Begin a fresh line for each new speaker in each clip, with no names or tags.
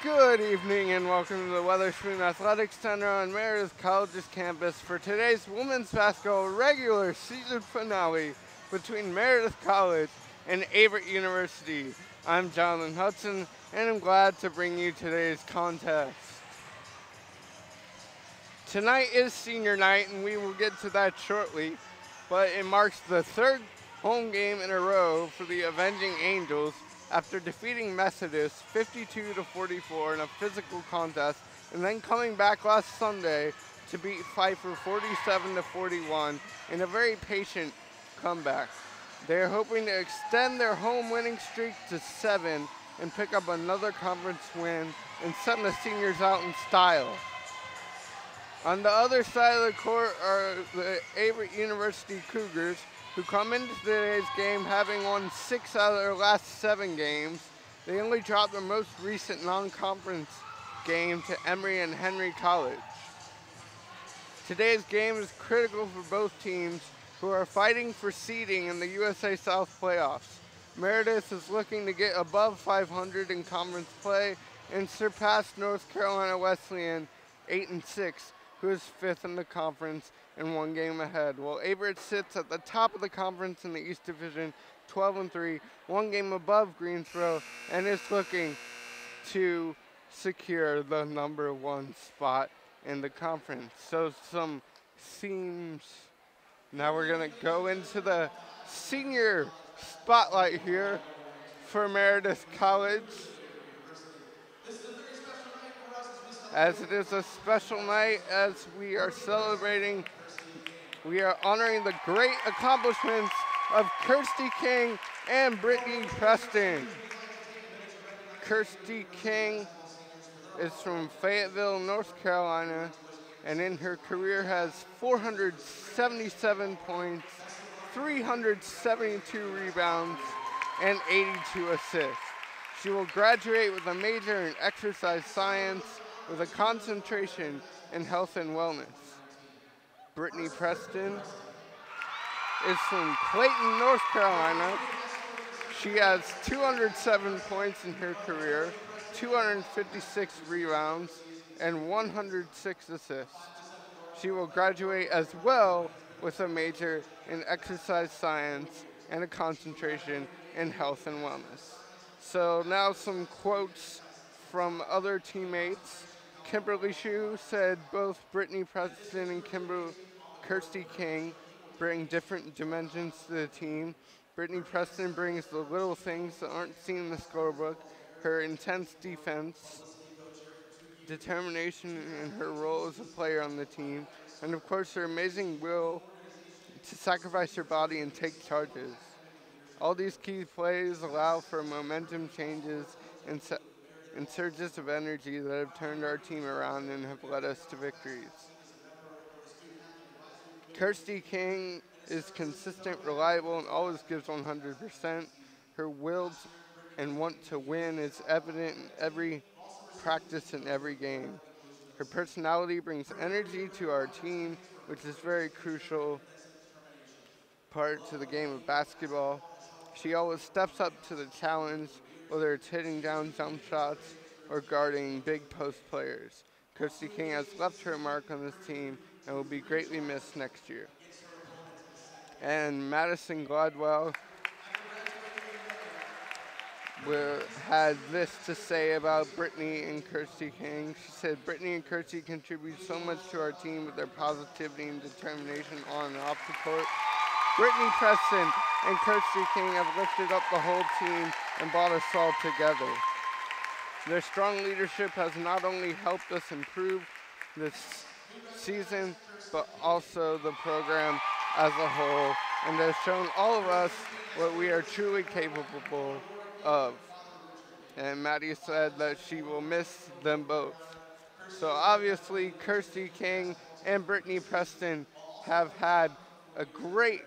Good evening and welcome to the Weatherspoon Athletics Center on Meredith College's campus for today's women's basketball regular season finale between Meredith College and Averett University. I'm Jonathan Hudson and I'm glad to bring you today's contest. Tonight is senior night and we will get to that shortly, but it marks the third home game in a row for the Avenging Angels after defeating Methodist 52-44 in a physical contest and then coming back last Sunday to beat Pfeiffer 47-41 in a very patient comeback. They are hoping to extend their home winning streak to 7 and pick up another conference win and send the seniors out in style. On the other side of the court are the Averett University Cougars, who come into today's game having won 6 out of their last 7 games. They only dropped their most recent non-conference game to Emory and Henry College. Today's game is critical for both teams who are fighting for seeding in the USA South playoffs. Meredith is looking to get above 500 in conference play and surpass North Carolina Wesleyan 8-6, who is 5th in the conference and 1 game ahead, while Averett sits at the top of the conference in the East Division, 12-3, 1 game above Greensboro, and is looking to secure the number 1 spot in the conference. So some themes. Now we're gonna go into the senior spotlight here for Meredith College, as it is a special night as we are celebrating. We are honoring the great accomplishments of Kirsty King and Brittany Preston. Kirsty King is from Fayetteville, North Carolina, and in her career has 477 points, 372 rebounds, and 82 assists. She will graduate with a major in exercise science with a concentration in health and wellness. Brittany Preston is from Clayton, North Carolina. She has 207 points in her career, 256 rebounds, and 106 assists. She will graduate as well with a major in exercise science and a concentration in health and wellness. So now some quotes from other teammates. Kimberly Shue said both Brittany Preston and Kirsty King bring different dimensions to the team. Brittany Preston brings the little things that aren't seen in the scorebook, her intense defense, determination in her role as a player on the team, and of course her amazing will to sacrifice her body and take charges. All these key plays allow for momentum changes and surges of energy that have turned our team around and have led us to victories. Kirsty King is consistent, reliable, and always gives 100%. Her will and want to win is evident in every practice and every game. Her personality brings energy to our team, which is very crucial part to the game of basketball. She always steps up to the challenge, whether it's hitting down jump shots or guarding big post players. Kirsty King has left her mark on this team and will be greatly missed next year. And Madison Gladwell had this to say about Brittany and Kirsty King. She said, Brittany and Kirsty contribute so much to our team with their positivity and determination on and off the court. Brittany Preston and Kirsty King have lifted up the whole team and brought us all together. Their strong leadership has not only helped us improve this season, but also the program as a whole, and has shown all of us what we are truly capable of. And Maddie said that she will miss them both. So obviously, Kirsty King and Brittany Preston have had a great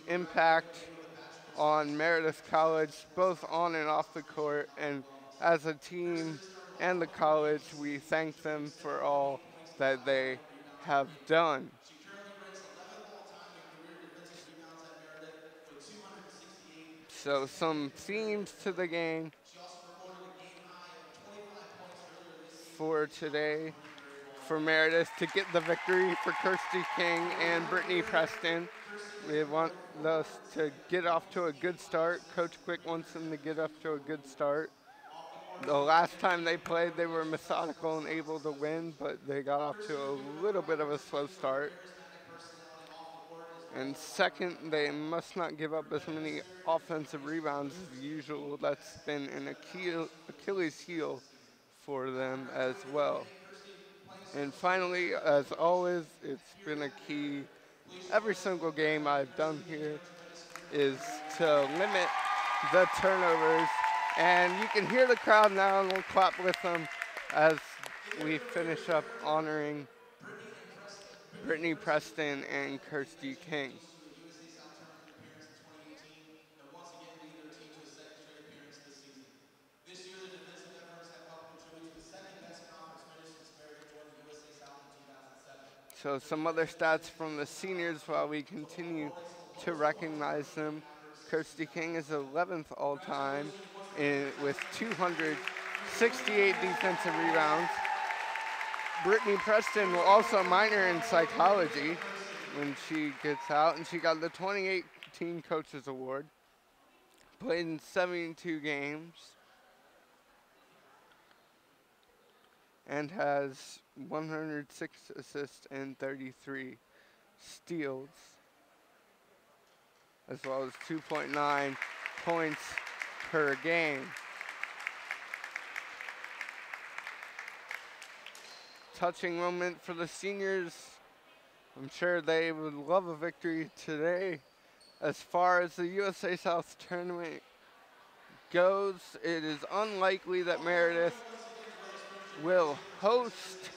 impact on Meredith College, both on and off the court, and as a team and the college, we thank them for all that they have done. So some themes to the game. for today for Meredith to get the victory for Kirsty King and Brittany Preston. They want us to get off to a good start. Coach Quick wants them to get off to a good start. The last time they played, they were methodical and able to win, but they got off to a little bit of a slow start. And second, they must not give up as many offensive rebounds as usual. That's been an Achilles heel for them as well. And finally, as always, it's been a key. Every single game I've done here is to limit the turnovers. And you can hear the crowd now, and we'll clap with them as we finish up honoring Brittany Preston and Kirsty King. So some other stats from the seniors while we continue to recognize them. Kirsty King is 11th all-time with 268 defensive rebounds. Brittany Preston will also minor in psychology when she gets out, and she got the 2018 Coaches Award. Played in 72 games and has 106 assists and 33 steals, as well as 2.9 points per game. Touching moment for the seniors. I'm sure they would love a victory today. As far as the USA South tournament goes, it is unlikely that Meredith will host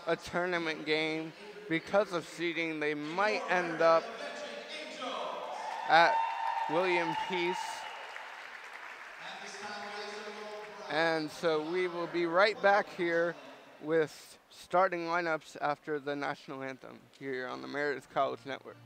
a tournament game because of seeding. They might end up at William Peace. And so we will be right back here with starting lineups after the national anthem here on the Meredith College Network.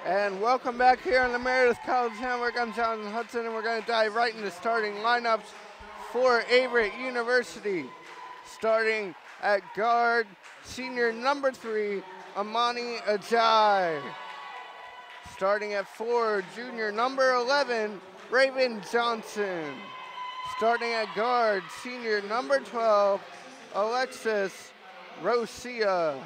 And welcome back here on the Meredith College Network. I'm Jonathan Hudson, and we're going to dive right into starting lineups for Averett University. Starting at guard, senior number 3, Amani Ajayi. Starting at 4, junior number 11, Raven Johnson. Starting at guard, senior number 12, Alexis Rosia.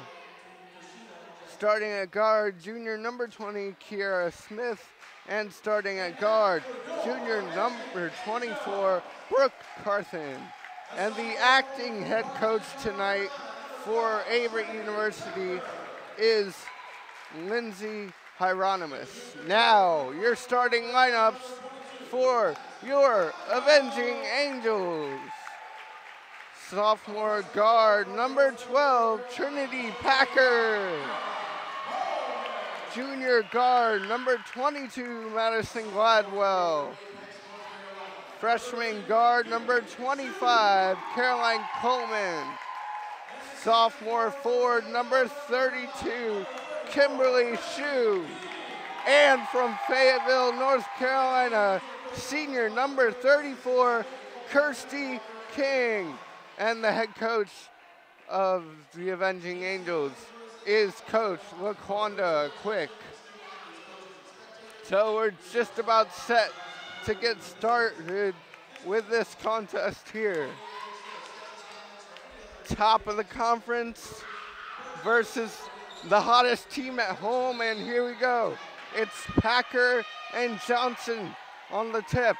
Starting at guard, junior number 20, Kiara Smith. And starting at guard, junior number 24, Brooke Carthen. And the acting head coach tonight for Averett University is Lindsay Hieronymus. Now, your starting lineups for your Avenging Angels. Sophomore guard, number 12, Trinity Packer. Junior guard, number 22, Madison Gladwell. Freshman guard number 25, Caroline Coleman. Sophomore forward number 32, Kimberly Shue. And from Fayetteville, North Carolina, senior number 34, Kirsty King. And the head coach of the Avenging Angels is Coach LaQuanda Quick. So we're just about set to get started with this contest here. Top of the conference versus the hottest team at home, and here we go. It's Packer and Johnson on the tip.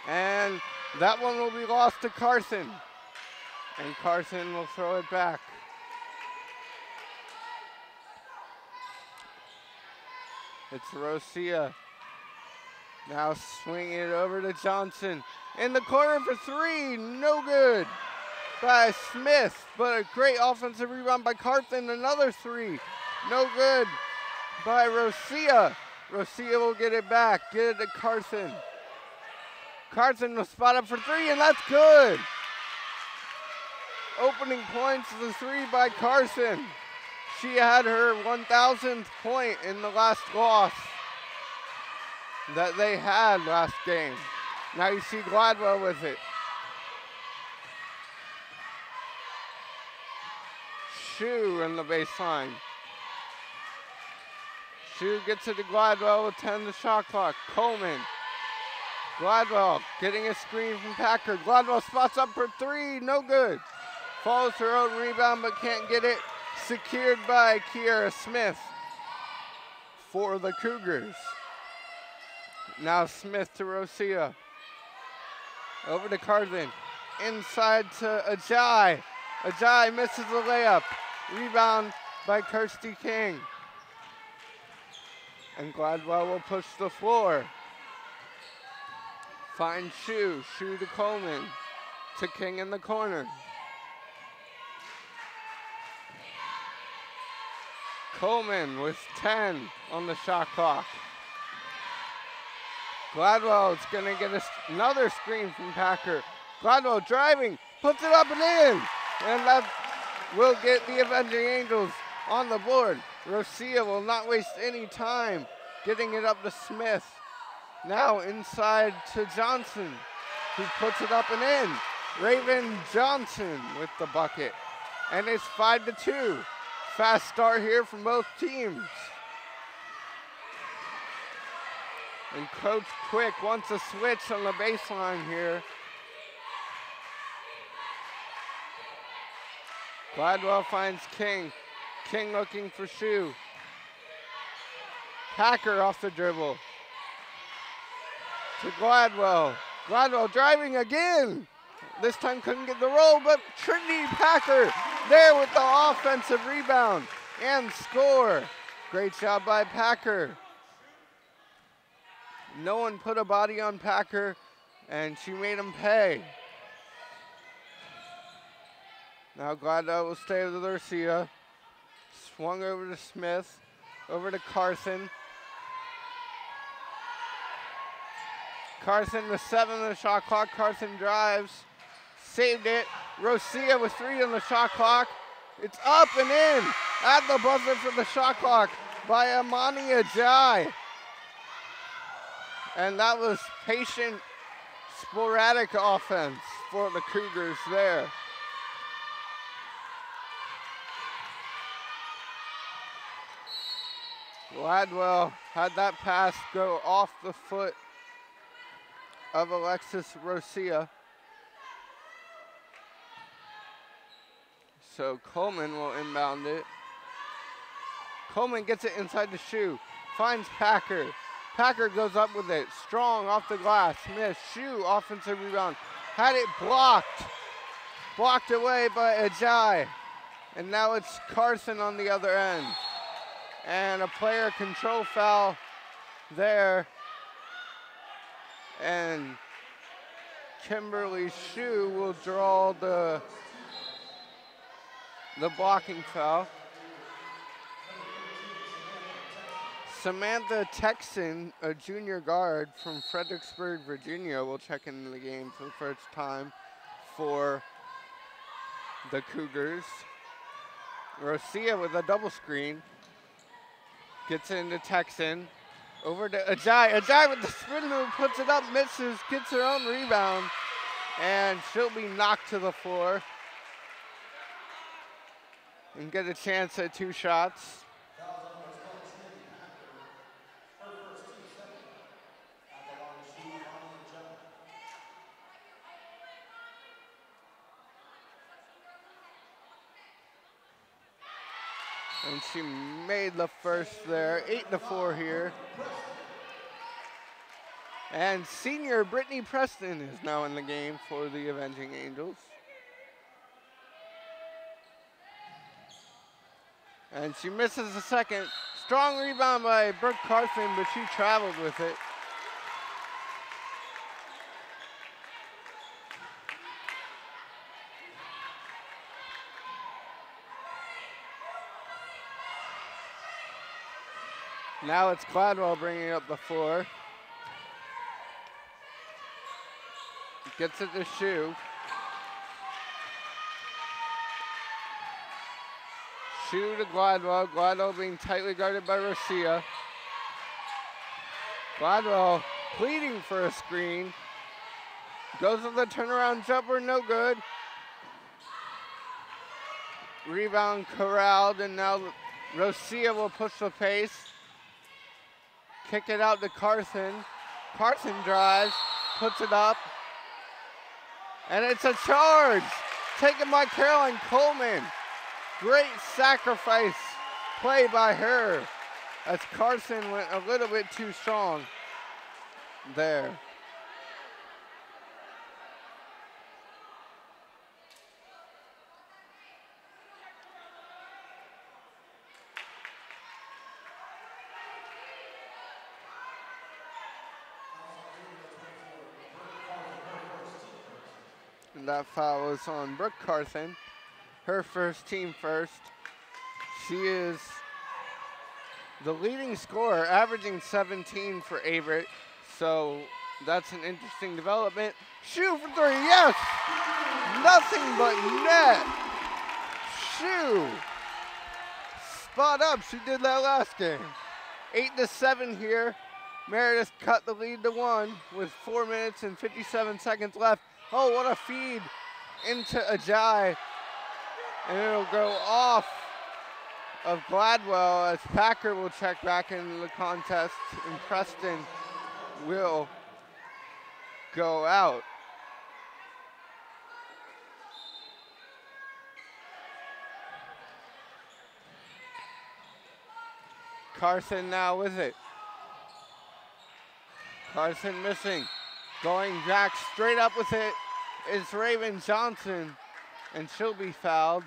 And that one will be lost to Carson. And Carson will throw it back. It's Rosia. Now swinging it over to Johnson. In the corner for three, no good by Smith, but a great offensive rebound by Carson. Another three, no good by Rosia. Rosia will get it back, get it to Carson. Carson will spot up for three, and that's good. Opening points of the three by Carson. She had her 1,000th point in the last loss that they had last game. Now you see Gladwell with it. Shue in the baseline. Shue gets it to Gladwell with 10 to shot clock. Coleman. Gladwell getting a screen from Packer. Gladwell spots up for three, no good. Follows her own rebound but can't get it. Secured by Kiera Smith for the Cougars. Now Smith to Rosia. Over to Carson. Inside to Ajay. Ajay misses the layup. Rebound by Kirsty King. And Gladwell will push the floor. Finds Shue. Shue to Coleman. To King in the corner. Coleman with 10 on the shot clock. Gladwell is going to get another screen from Packer. Gladwell driving, puts it up and in. And that will get the Avenging Angels on the board. Rosia will not waste any time getting it up to Smith. Now inside to Johnson, who puts it up and in. Raven Johnson with the bucket. And it's 5-2. Fast start here from both teams. And Coach Quick wants a switch on the baseline here. Gladwell finds King. King looking for Shue. Packer off the dribble. To Gladwell. Gladwell driving again. This time couldn't get the roll, but Trinity Packer there with the offensive rebound and score. Great job by Packer. No one put a body on Packer, and she made him pay. Now Gladwell will stay with Rosia. Swung over to Smith, over to Carson. Carson with 7 on the shot clock. Carson drives. Saved it. Rosia with 3 on the shot clock. It's up and in at the buzzer for the shot clock by Amani Ajay. And that was patient, sporadic offense for the Cougars there. Gladwell had that pass go off the foot of Alexis Rosia. So Coleman will inbound it. Coleman gets it inside the Shue. Finds Packer. Packer goes up with it. Strong off the glass. Missed. Shue offensive rebound. Had it blocked. Blocked away by Ajay. And now it's Carson on the other end. And a player control foul there. And Kimberly Shue will draw the blocking foul. Samantha Texan, a junior guard from Fredericksburg, Virginia, will check into the game for the first time for the Cougars. Rosia with a double screen. Gets it into Texan. Over to Ajayi. Ajayi with the spin move, puts it up, misses, gets her own rebound, and she'll be knocked to the floor and get a chance at 2 shots. And she made the first there, 8-4 here. And senior Brittany Preston is now in the game for the Avenging Angels. And she misses the second. Strong rebound by Brooke Carson, but she traveled with it. Now it's Gladwell bringing up the floor. Gets it to Shu. Shu to Gladwell. Gladwell being tightly guarded by Rosia. Gladwell pleading for a screen. Goes with the turnaround jumper, no good. Rebound corralled, and now Rosia will push the pace. Kick it out to Carson. Carson drives, puts it up. And it's a charge taken by Caroline Coleman. Great sacrifice play by her as Carson went a little bit too strong there. And that foul is on Brooke Carson, her first, team first. She is the leading scorer, averaging 17 for Averett. So that's an interesting development. Shoot for 3, yes! Nothing but net. Shoot. Spot up, she did that last game. 8-7 here. Meredith cut the lead to 1 with 4 minutes and 57 seconds left. Oh, what a feed into Ajayi. And it'll go off of Gladwell as Packer will check back into the contest and Preston will go out. Carson now with it. Carson missing. Going back straight up with it is Raven Johnson, and she'll be fouled.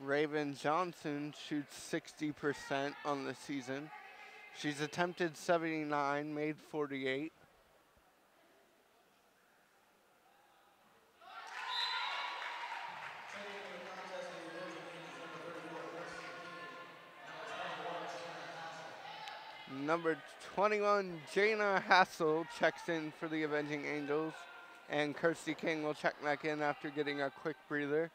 Raven Johnson shoots 60% on the season. She's attempted 79, made 48. Number 21, Jana Hassel, checks in for the Avenging Angels. And Kirsty King will check back in after getting a quick breather.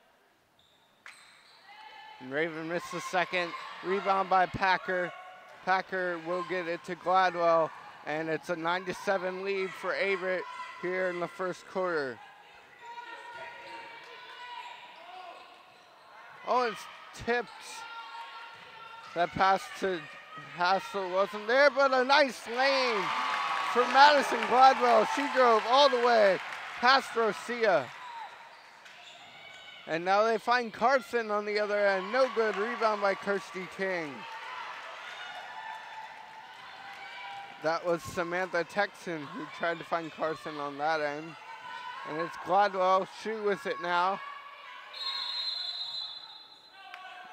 And Raven missed the second. Rebound by Packer. Packer will get it to Gladwell. And it's a 9-7 lead for Averett here in the first quarter. Oh, it's tipped. That pass to Hassel wasn't there, but a nice lane for Madison Gladwell. She drove all the way past Rosia. And now they find Carson on the other end. No good. Rebound by Kirsty King. That was Samantha Texan who tried to find Carson on that end. And it's Gladwell. Shoe with it now.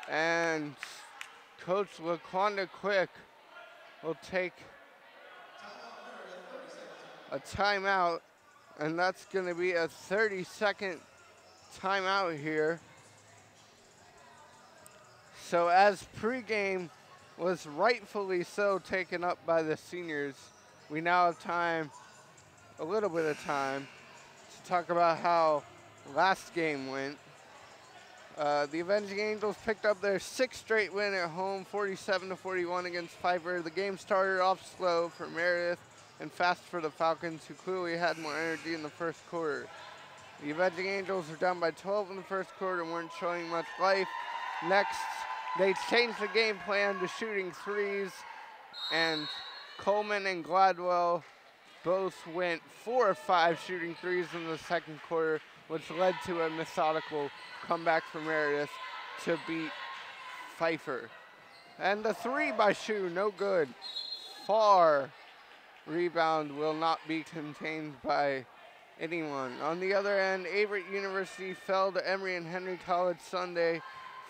And Coach LaQuanda Quick will take a timeout And that's going to be a 30-second timeout here. So as pregame was rightfully so taken up by the seniors, we now have time, a little bit of time, to talk about how last game went. The Avenging Angels picked up their 6th straight win at home, 47-41 against Piper. The game started off slow for Meredith and fast for the Falcons, who clearly had more energy in the first quarter. The Avenging Angels were down by 12 in the first quarter and weren't showing much life. Next, they changed the game plan to shooting threes, and Coleman and Gladwell both went 4 of 5 shooting threes in the second quarter, which led to a methodical comeback for Meredith to beat Pfeiffer. And the 3 by Shu, no good. Far rebound will not be contained by anyone. On the other end, Averett University fell to Emory and Henry College Sunday,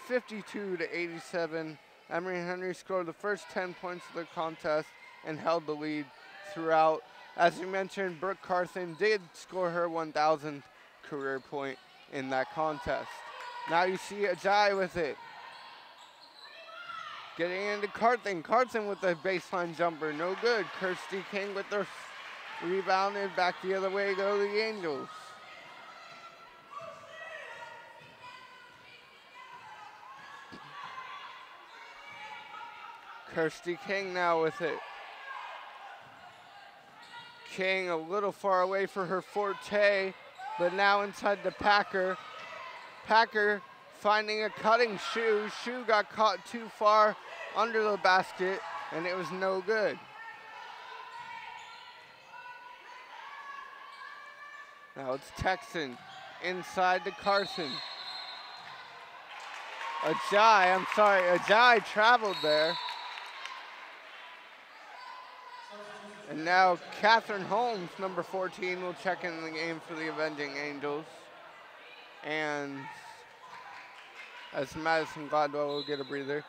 52-87. Emory and Henry scored the first 10 points of the contest and held the lead throughout. As you mentioned, Brooke Carthen did score her 1,000th career point in that contest. Now you see Ajay with it. Getting into Carthen. Carthen with the baseline jumper, no good. Kirsty King with the rebound, and back the other way go the Angels. Kirsty King now with it. King a little far away for her forte, but now inside the Packer. Packer finding a cutting Shu. Shu got caught too far under the basket, and it was no good. Now it's Texan inside to Carson. Ajay traveled there. And now Catherine Holmes, number 14, will check in the game for the Avenging Angels. And as Madison Gladwell will get a breather.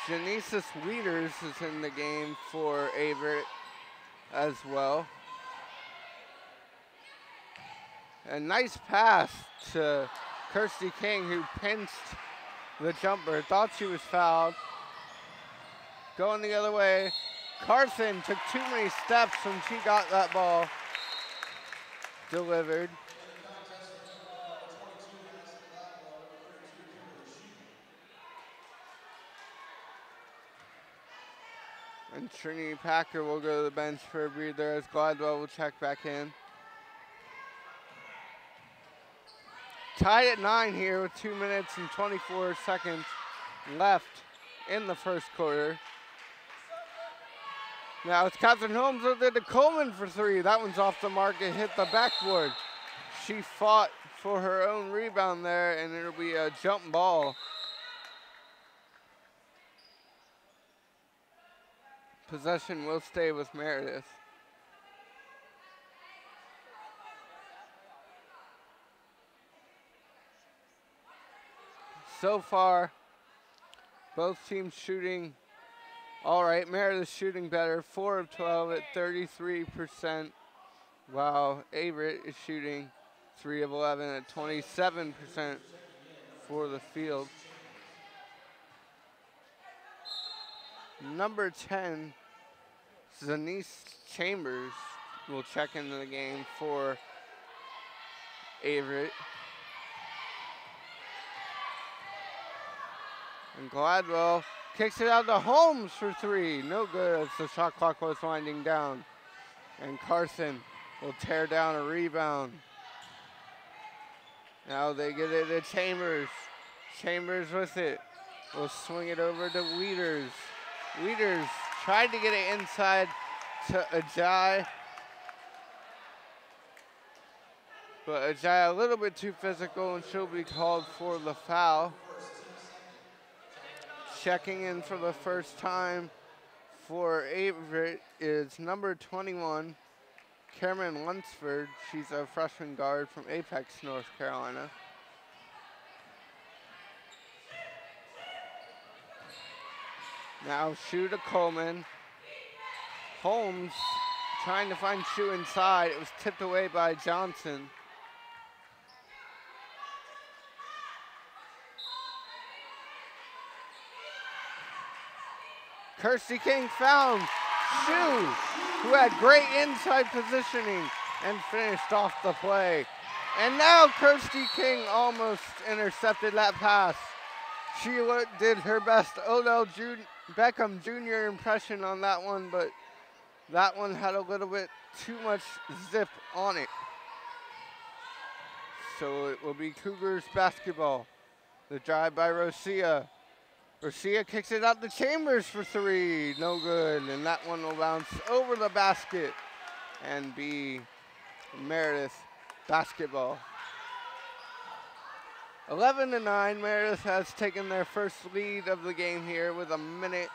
Genesis Wieters is in the game for Averett as well. A nice pass to Kirsty King, who pinched the jumper. Thought she was fouled. Going the other way. Carson took too many steps when she got that ball delivered. And Trinity Packer will go to the bench for a breather as Gladwell will check back in. Tied at 9 here with 2 minutes and 24 seconds left in the first quarter. Now it's Catherine Holmes with it to Coleman for 3. That one's off the mark. It hit the backboard. She fought for her own rebound there, and it'll be a jump ball. Possession will stay with Meredith. So far, both teams shooting all right. Meredith shooting better, 4 of 12 at 33%, while Averett is shooting 3 of 11 at 27% for the field. Number 10, Zanice Chambers will check into the game for Averett. And Gladwell kicks it out to Holmes for 3. No good as the shot clock was winding down. And Carson will tear down a rebound. Now they get it to Chambers. Chambers with it. Will swing it over to Wieters. Wieters tried to get it inside to Ajay. But Ajay a little bit too physical, and she'll be called for the foul. Checking in for the first time for Averett is number 21, Cameron Lunsford. She's a freshman guard from Apex, North Carolina. Now Shu to Coleman. Holmes trying to find Shu inside. It was tipped away by Johnson. Kirsty King found Shu, who had great inside positioning and finished off the play. And now Kirsty King almost intercepted that pass. She did her best Odell Beckham Jr. impression on that one, but that one had a little bit too much zip on it. So it will be Cougars basketball. The drive by Rosia. Rosia kicks it out to Chambers for three. No good. And that one will bounce over the basket and be Meredith basketball. 11-9. Meredith has taken their first lead of the game here with a minute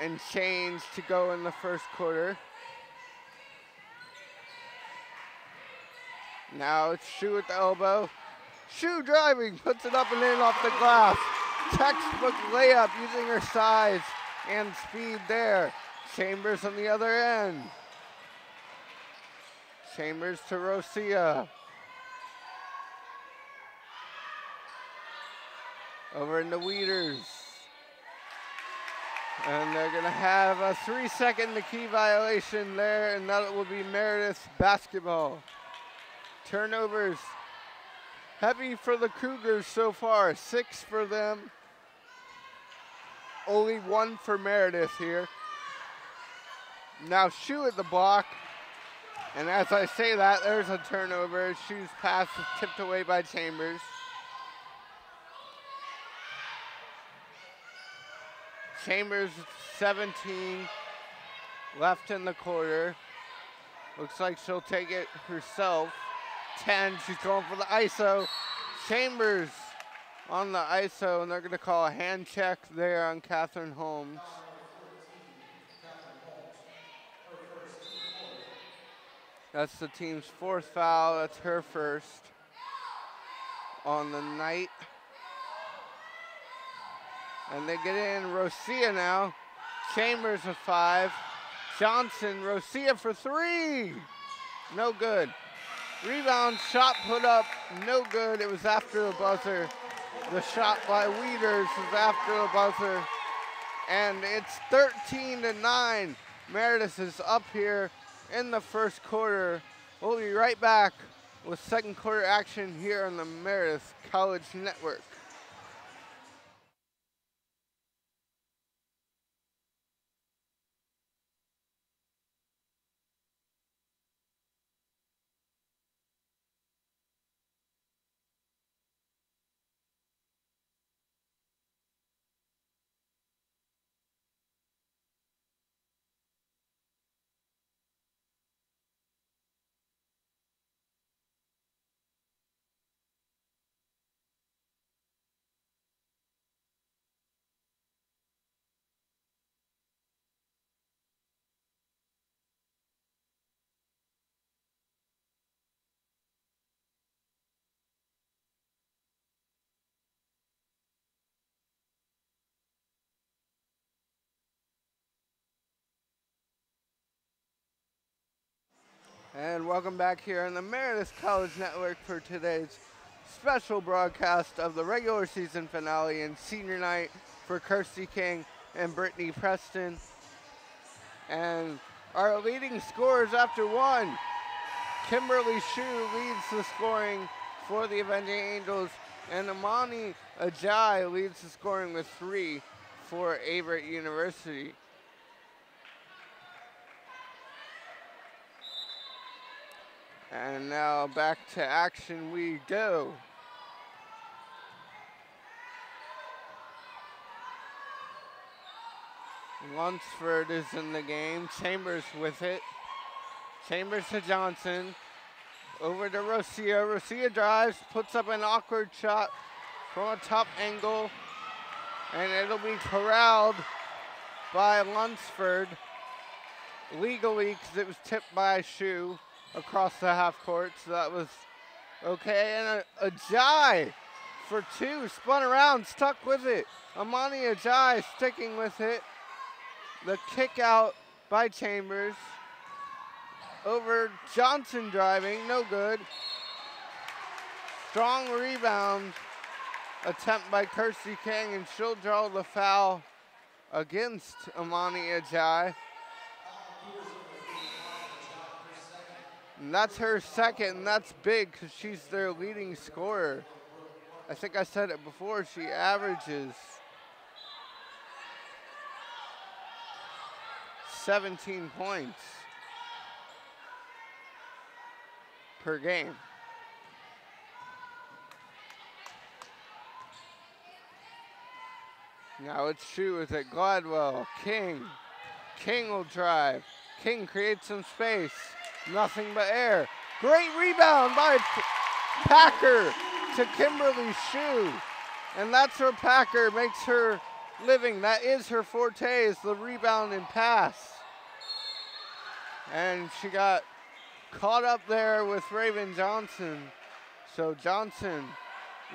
and change to go in the first quarter. Now it's Shu at the elbow. Shu driving, puts it up and in off the glass. Textbook layup using her size and speed there. Chambers on the other end. Chambers to Rosia. Over into Weeders. And they're gonna have a 3-second key violation there, and that will be Meredith basketball. Turnovers heavy for the Cougars so far, 6 for them. Only 1 for Meredith here. Now Shu at the block. And as I say that, there's a turnover. Shu's pass is tipped away by Chambers. Chambers 17 left in the quarter. Looks like she'll take it herself. 10, she's going for the ISO. Chambers on the ISO, and they're gonna call a hand check there on Catherine Holmes. That's the team's 4th foul. That's her first on the night. And they get in Rosia now. Chambers with 5. Johnson, Rosia for 3. No good. Rebound, shot put up, no good. It was after the buzzer. The shot by Weeders was after the buzzer. And it's 13-9. Meredith is up here in the first quarter. We'll be right back with second quarter action here on the Meredith College Network. And welcome back here on the Meredith College Network for today's special broadcast of the regular season finale and senior night for Kirsty King and Brittany Preston. And our leading scorers after one, Kimberly Shu leads the scoring for the Avenging Angels, and Amani Ajay leads the scoring with 3 for Averett University. And now back to action we go. Lunsford is in the game. Chambers with it. Chambers to Johnson. Over to Rosia. Rosia drives, puts up an awkward shot from a top angle. And it'll be corralled by Lunsford. Legally, because it was tipped by Shu across the half court, so that was okay. And Ajay for two, spun around, stuck with it. Amani Ajayi sticking with it. The kick out by Chambers. Over Johnson driving, no good. Strong rebound attempt by Kirsty King, and she'll draw the foul against Amani Ajayi. And that's her second, and that's big because she's their leading scorer. I think I said it before, she averages 17 points per game. Now it's Shu with it, Gladwell, King. King will drive. King creates some space. Nothing but air. Great rebound by Packer to Kimberly Shu. And that's where Packer makes her living. That is her forte, is the rebound and pass. And she got caught up there with Raven Johnson. So Johnson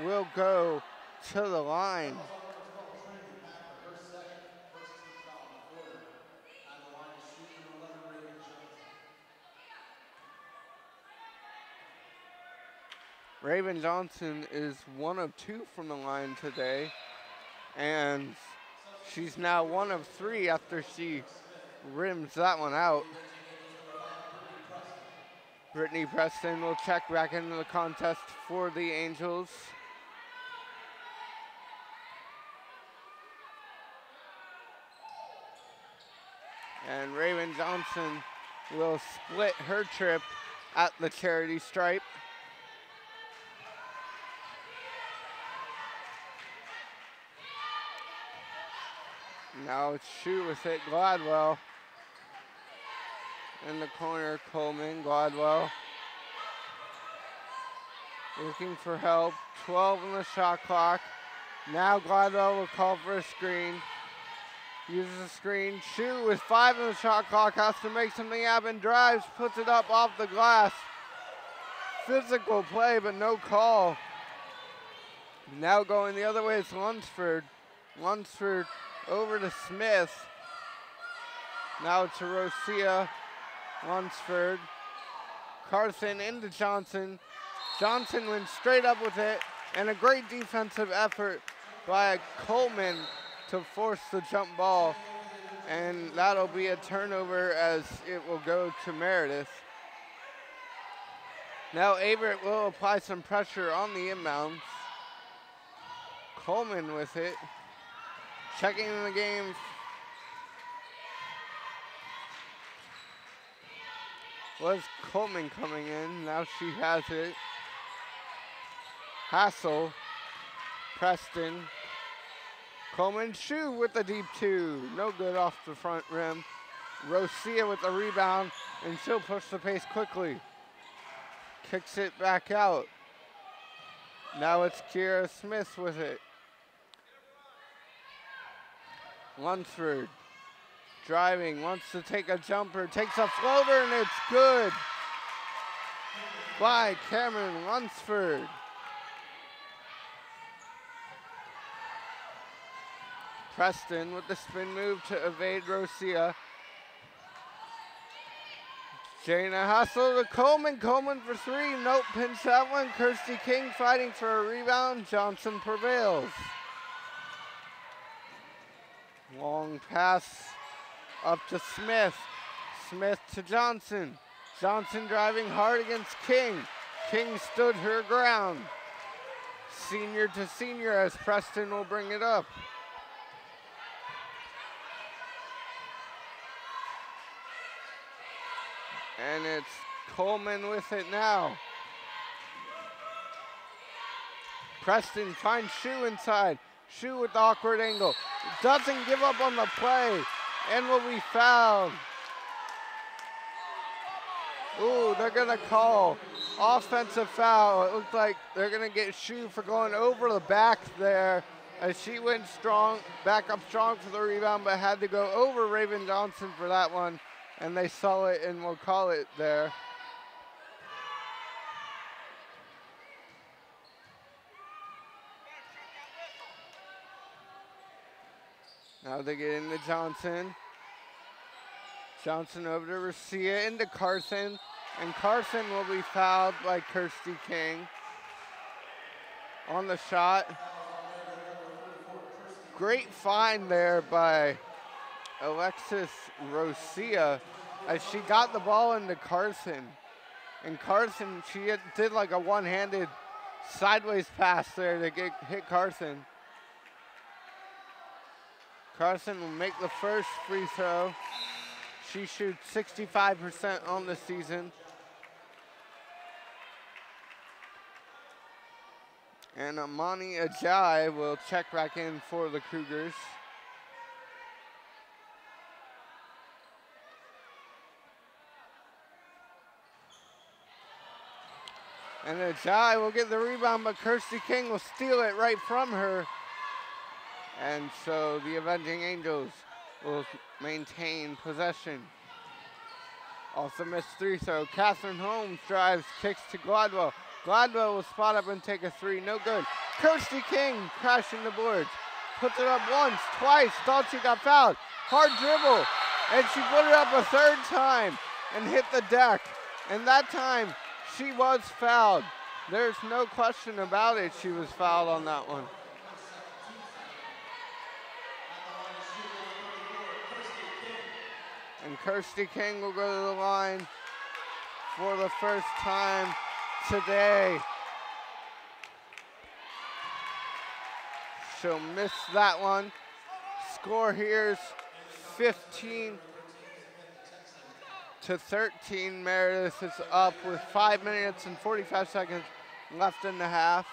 will go to the line. Raven Johnson is 1 of 2 from the line today, and she's now 1 of 3 after she rims that one out. Brittany Preston will check back into the contest for the Angels. And Raven Johnson will split her trip at the charity stripe. Now it's Shu with it, Gladwell. In the corner, Coleman, Gladwell. Looking for help, 12 on the shot clock. Now Gladwell will call for a screen. Uses a screen, Shu with 5 on the shot clock, has to make something happen, drives, puts it up off the glass. Physical play, but no call. Now going the other way is Lunsford. Lunsford over to Smith. Now to Rosia. Lunsford. Carson into Johnson. Johnson went straight up with it, and a great defensive effort by Coleman to force the jump ball. And that'll be a turnover as it will go to Meredith. Now Averett will apply some pressure on the inbounds. Coleman with it. Checking in the game. Was Coleman coming in? Now she has it. Hassel. Preston. Coleman, Shu with the deep 2. No good off the front rim. Rosia with the rebound, and she'll push the pace quickly. Kicks it back out. Now it's Kira Smith with it. Lunsford driving, wants to take a jumper, takes a floater, and it's good by Cameron Lunsford. Preston with the spin move to evade Rosia. Jana Hassel to Coleman. Coleman for 3. Nope, pinch that one. Kirsty King fighting for a rebound. Johnson prevails. Long pass up to Smith. Smith to Johnson. Johnson driving hard against King. King stood her ground. Senior to senior as Preston will bring it up. And it's Coleman with it now. Preston finds Shu inside. Shu with the awkward angle. Doesn't give up on the play and will be fouled. Ooh, they're gonna call offensive foul. It looks like they're gonna get Shu for going over the back there as she went strong, back up strong for the rebound, but had to go over Raven Johnson for that one. And they saw it and will call it there. Now they get into Johnson. Johnson over to Garcia, into Carson. And Carson will be fouled by Kirsty King on the shot. Great find there by Alexis Rosia as she got the ball into Carson. And Carson, she did like a one-handed sideways pass there to hit Carson. Carson will make the first free throw. She shoots 65% on the season. And Amani Ajayi will check back in for the Cougars. And Ajayi will get the rebound, but Kirsty King will steal it right from her. And so the Avenging Angels will maintain possession. Also missed three throw. Catherine Holmes drives, kicks to Gladwell. Gladwell will spot up and take a three, no good. Kirsty King crashing the boards. Puts it up once, twice, thought she got fouled. Hard dribble, and she put it up a third time and hit the deck. And that time, she was fouled. There's no question about it, she was fouled on that one. And Kirsty King will go to the line for the first time today. She'll miss that one. Score here is 15-13. Meredith is up with 5 minutes and 45 seconds left in the half.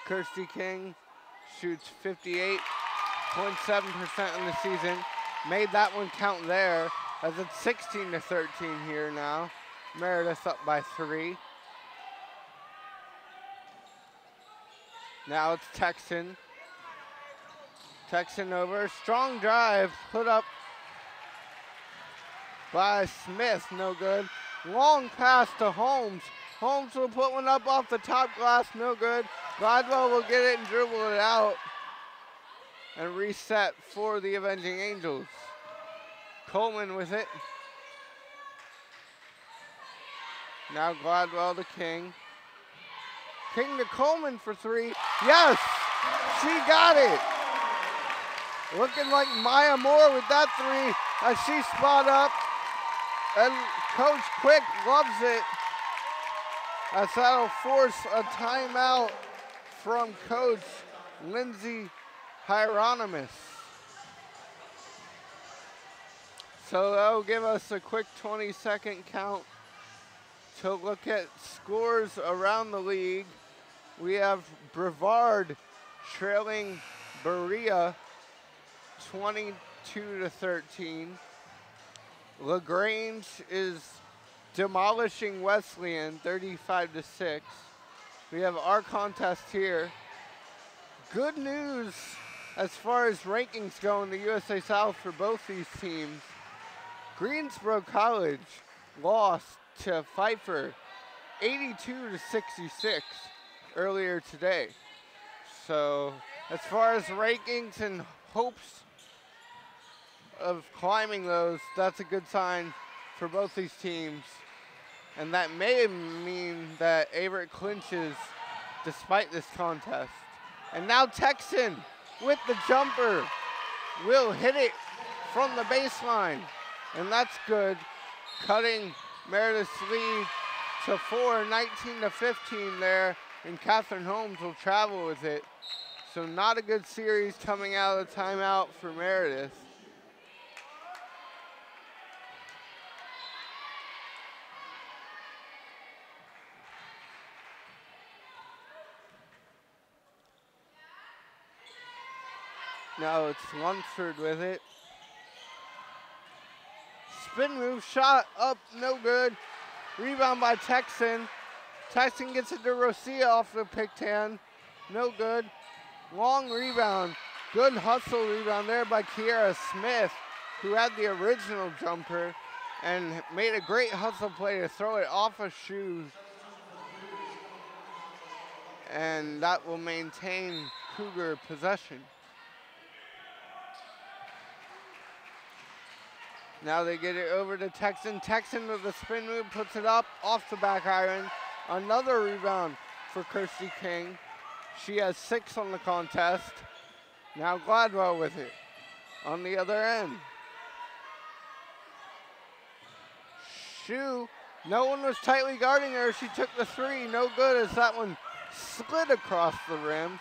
Kirsty King shoots 58.7% in the season. Made that one count there, as it's 16-13 here now. Meredith up by 3. Now it's Texan. Texan over, strong drive, put up by Smith, no good. Long pass to Holmes. Holmes will put one up off the top glass, no good. Gladwell will get it and dribble it out. And reset for the Avenging Angels. Coleman with it. Now Gladwell to King. King to Coleman for 3. Yes, she got it. Looking like Maya Moore with that 3 as she spot up. And Coach Quick loves it, as that'll force a timeout from Coach Lindsay Hieronymus. So that'll give us a quick 20-second count to look at scores around the league. We have Brevard trailing Berea 22-13. LaGrange is demolishing Wesleyan 35-6. We have our contest here. Good news as far as rankings go in the USA South for both these teams. Greensboro College lost to Pfeiffer 82-66 earlier today. So as far as rankings and hopes of climbing those, that's a good sign for both these teams. And that may mean that Averett clinches despite this contest. And now Texan with the jumper will hit it from the baseline. And that's good, cutting Meredith's lead to 4, 19-15 there. And Catherine Holmes will travel with it. So not a good series coming out of the timeout for Meredith. Now it's Lunsford with it. Spin move, shot up, no good. Rebound by Texan. Texan gets it to Rosia off the picked hand. No good. Long rebound. Good hustle rebound there by Kiera Smith, who had the original jumper and made a great hustle play to throw it off of shoes. And that will maintain Cougar possession. Now they get it over to Texan. Texan with a spin move, puts it up off the back iron. Another rebound for Kirsty King. She has 6 on the contest. Now Gladwell with it on the other end. Shu, no one was tightly guarding her. She took the 3, no good as that one slid across the rim.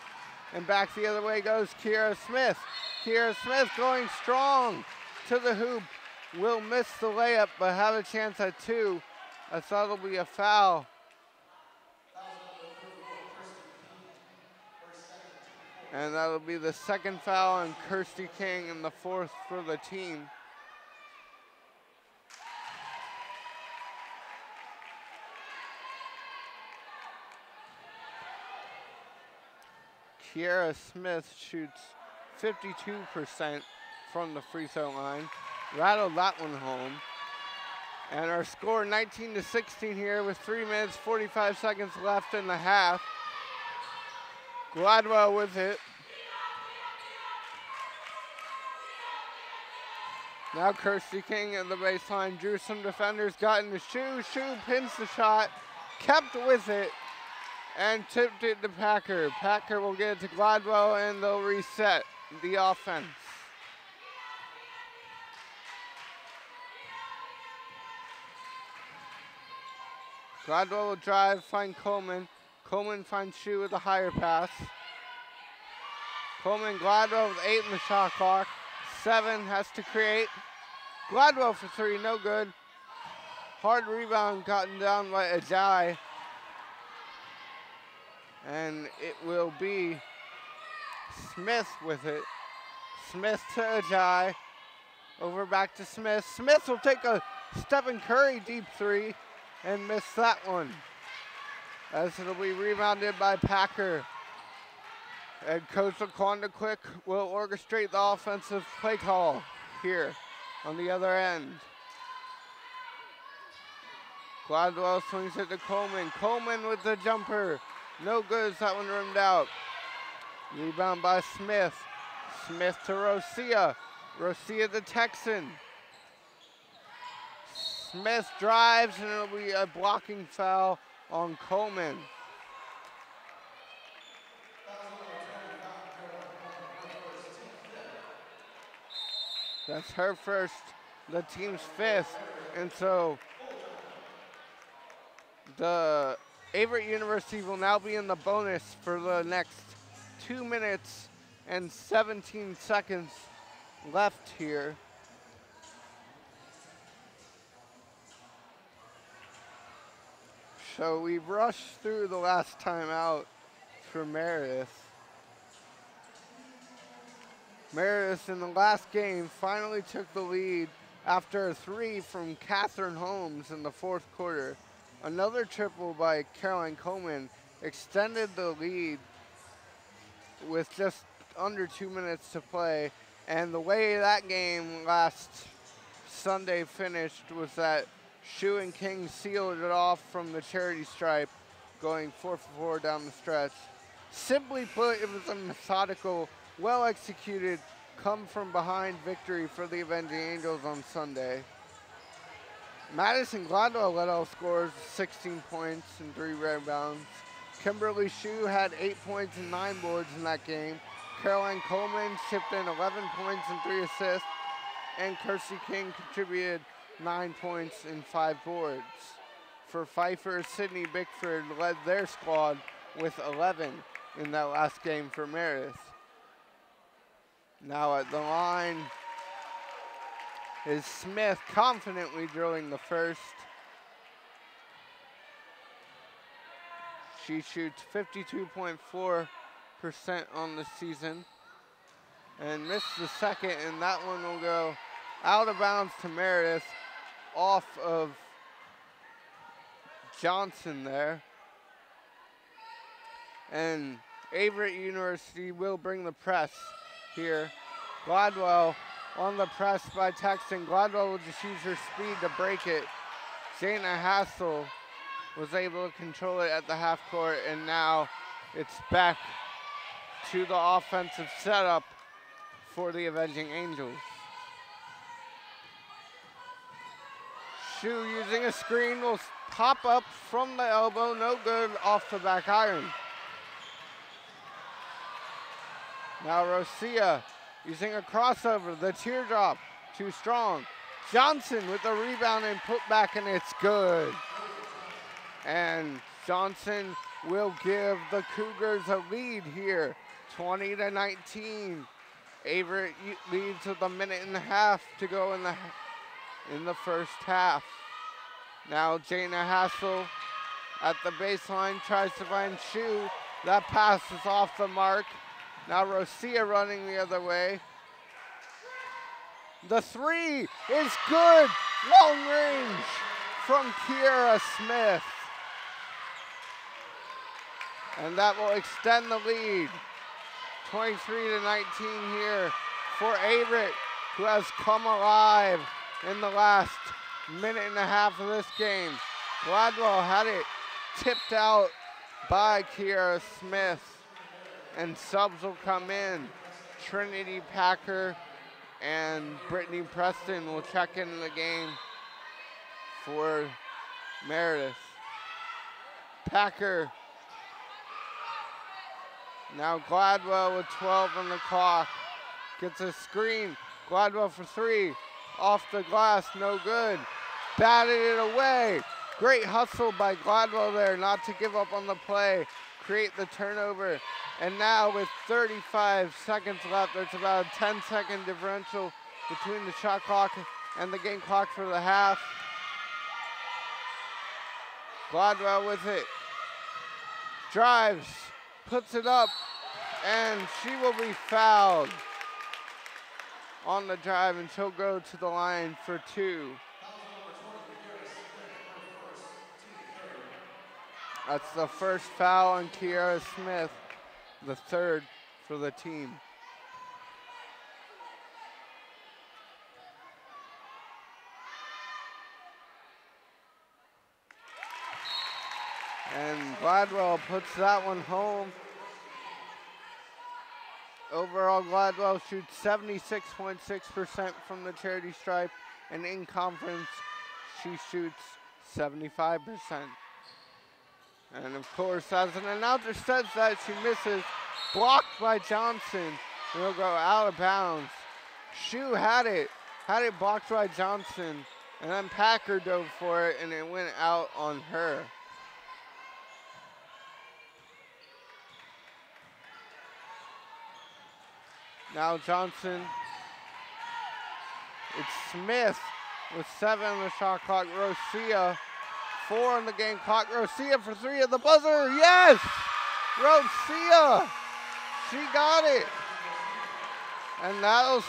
And back the other way goes Kiera Smith. Kiera Smith going strong to the hoop. Will miss the layup, but have a chance at 2. I thought it'll be a foul. And that'll be the second foul on Kirsty King and the 4th for the team. Kiera Smith shoots 52% from the free throw line. Rattled that one home. And our score 19-16 here with 3 minutes, 45 seconds left in the half. Gladwell with it. Now Kirsty King at the baseline, drew some defenders, got in the Shu. Shu pins the shot, kept with it, and tipped it to Packer. Packer will get it to Gladwell, and they'll reset the offense. Gladwell will drive, find Coleman. Coleman finds Shu with a higher pass. Coleman, Gladwell with 8 in the shot clock. 7 has to create. Gladwell for 3, no good. Hard rebound gotten down by Ajayi. And it will be Smith with it. Smith to Ajayi. Over back to Smith. Smith will take a Stephen Curry deep 3 and miss that one, as it'll be rebounded by Packer. And Coach LaQuanda Quick will orchestrate the offensive play call here on the other end. Gladwell swings it to Coleman. Coleman with the jumper. No good as that one rimmed out. Rebound by Smith. Smith to Rosia. Rosia the Texan. Smith drives, and it'll be a blocking foul on Coleman. That's her first, the team's 5th. And so the Averett University will now be in the bonus for the next 2 minutes and 17 seconds left here. So we've rushed through the last time out for Meredith. Meredith in the last game finally took the lead after a 3 from Catherine Holmes in the 4th quarter. Another triple by Caroline Coleman extended the lead with just under 2 minutes to play. And the way that game last Sunday finished was that Shu and King sealed it off from the charity stripe, going 4 for 4 down the stretch. Simply put, it was a methodical, well-executed, come-from-behind victory for the Avenging Angels on Sunday. Madison Gladwell led all scorers, 16 points and 3 rebounds. Kimberly Shu had 8 points and 9 boards in that game. Caroline Coleman chipped in 11 points and 3 assists. And Kirsty King contributed 9 points and 5 boards. For Pfeiffer, Sydney Bickford led their squad with 11 in that last game for Meredith. Now at the line is Smith, confidently drilling the first. She shoots 52.4% on the season and missed the second, and that one will go out of bounds to Meredith off of Johnson there. And Averett University will bring the press here. Gladwell on the press by Texan. Gladwell will just use her speed to break it. Jana Hassel was able to control it at the half court, and now it's back to the offensive setup for the Avenging Angels. Shu using a screen will pop up from the elbow, no good, off the back iron. Now Rosia using a crossover, the teardrop, too strong. Johnson with the rebound and put back, and it's good. And Johnson will give the Cougars a lead here, 20-19. Averett leads with a minute and a half to go in the first half. Now Jana Hassel at the baseline tries to find Shu. That pass is off the mark. Now Rosia running the other way. The three is good. Long range from Kiera Smith. And that will extend the lead. 23-19 here for Averett, who has come alive in the last minute and a half of this game. Gladwell had it tipped out by Kiera Smith, and subs will come in. Trinity Packer and Brittany Preston will check in the game for Meredith. Packer. Now Gladwell with 12 on the clock. Gets a screen. Gladwell for three. Off the glass, no good. Batted it away. Great hustle by Gladwell there not to give up on the play. Create the turnover. And now with 35 seconds left, there's about a 10-second differential between the shot clock and the game clock for the half. Gladwell with it. Drives. Puts it up, and she will be fouled on the drive, and she'll go to the line for two. That's the first foul on Kiera Smith, the third for the team. And Gladwell puts that one home. Overall, Gladwell shoots 76.6% from the charity stripe, and in conference, she shoots 75%. And of course, as an announcer says that, she misses, blocked by Johnson, and it'll go out of bounds. Shu had it blocked by Johnson, and then Packer dove for it, and it went out on her. Now Johnson, it's Smith with 7 on the shot clock. Rosia, 4 on the game clock. Rosia for 3 at the buzzer, yes! Rosia, she got it. And that'll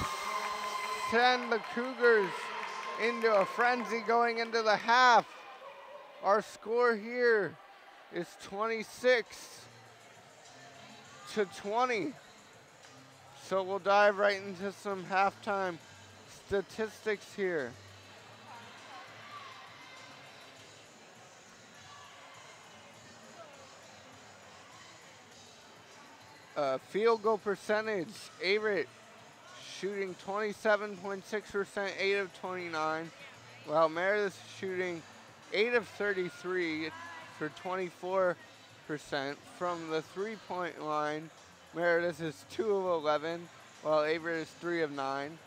send the Cougars into a frenzy going into the half. Our score here is 26-20. So we'll dive right into some halftime statistics here. Field goal percentage, Averett shooting 27.6%, 8 of 29, while Meredith shooting 8 of 33 for 24%. From the three-point line, Meredith is 2 of 11, while Averett is 3 of 9.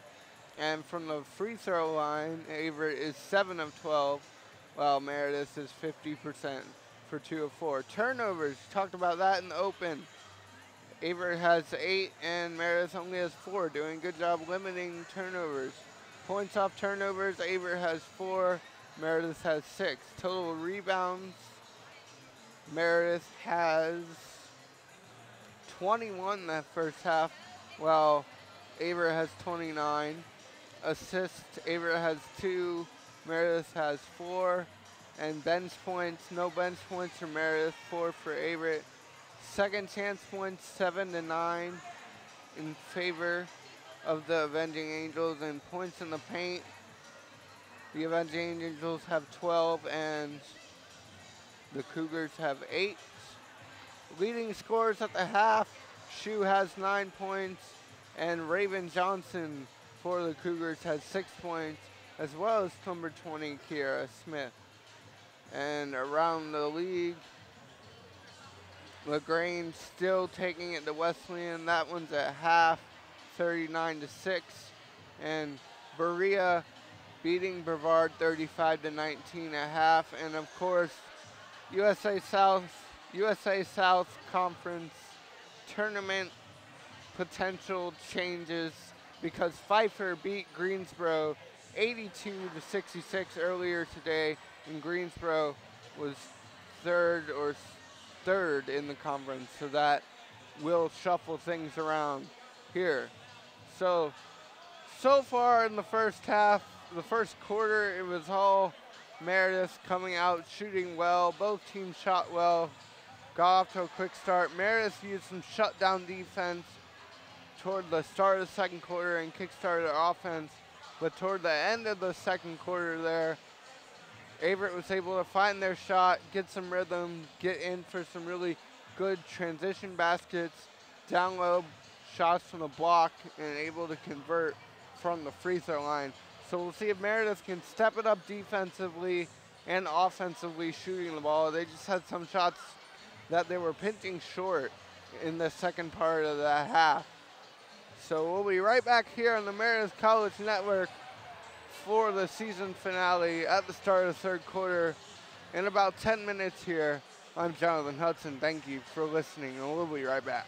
And from the free throw line, Averett is 7 of 12, while Meredith is 50% for 2 of 4. Turnovers, talked about that in the open. Averett has 8 and Meredith only has 4, doing a good job limiting turnovers. Points off turnovers, Averett has 4, Meredith has 6. Total rebounds, Meredith has 21 in that first half, while Averett has 29. Assists, Averett has 2, Meredith has 4. And bench points, no bench points for Meredith, 4 for Averett. Second chance points, 7 to 9 in favor of the Avenging Angels. And points in the paint, the Avenging Angels have 12 and the Cougars have 8. Leading scorers at the half, Shu has 9 points and Raven Johnson for the Cougars has 6 points. as well as number 20, Kiera Smith. And around the league, LaGrange still taking it to Wesleyan. That one's at half, 39-6. And Berea beating Brevard 35-19 at half. And of course, USA South Conference tournament potential changes because Pfeiffer beat Greensboro 82-66 earlier today, and Greensboro was third in the conference, so that will shuffle things around here. So far in the first half, the first quarter, it was all Meredith coming out shooting well. Both teams shot well, got off to a quick start. Meredith used some shutdown defense toward the start of the second quarter and kickstarted their offense. But toward the end of the second quarter there, Averett was able to find their shot, get some rhythm, get in for some really good transition baskets, down low shots from the block, and able to convert from the free throw line. So we'll see if Meredith can step it up defensively and offensively shooting the ball. They just had some shots that they were pinching short in the second part of that half. So we'll be right back here on the Meredith College Network for the season finale at the start of the third quarter in about 10 minutes here. I'm Jonathan Hudson. Thank you for listening, and we'll be right back.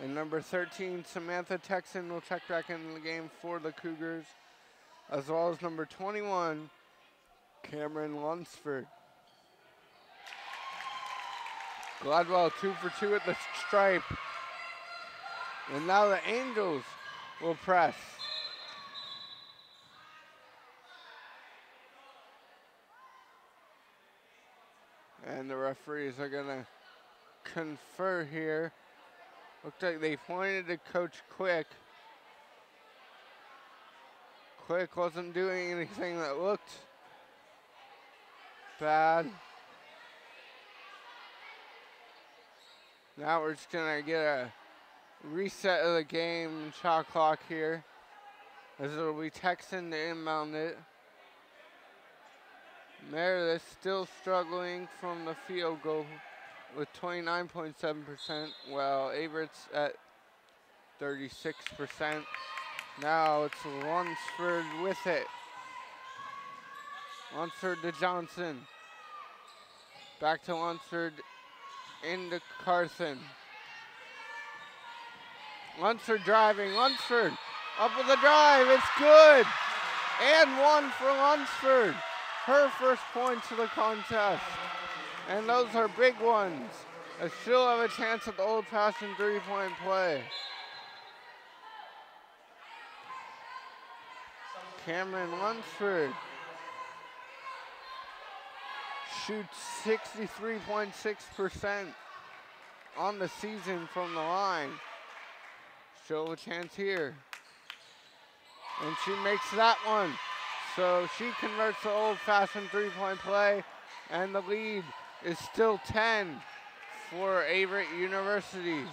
And number 13, Samantha Texan, will check back in the game for the Cougars, as well as number 21, Cameron Lunsford. Gladwell 2 for 2 at the stripe. And now the Angels will press. And the referees are gonna confer here. Looks like they pointed to Coach Quick. Quick wasn't doing anything that looked bad. Now we're just gonna get a reset of the game and shot clock here, as it'll be Texan to inbound it. Meredith still struggling from the field goal with 29.7%, while Averett's at 36%. Now it's Lunsford with it. Lunsford to Johnson. Back to Lunsford into Carson. Lunsford driving, Lunsford up with a drive, it's good! And one for Lunsford. Her first points of the contest. And those are big ones. They still have a chance at the old-fashioned three-point play. Cameron Lunsford shoots 63.6% on the season from the line. Still a chance here. And she makes that one. So she converts the old-fashioned three-point play, and the lead is still 10 for Averett University.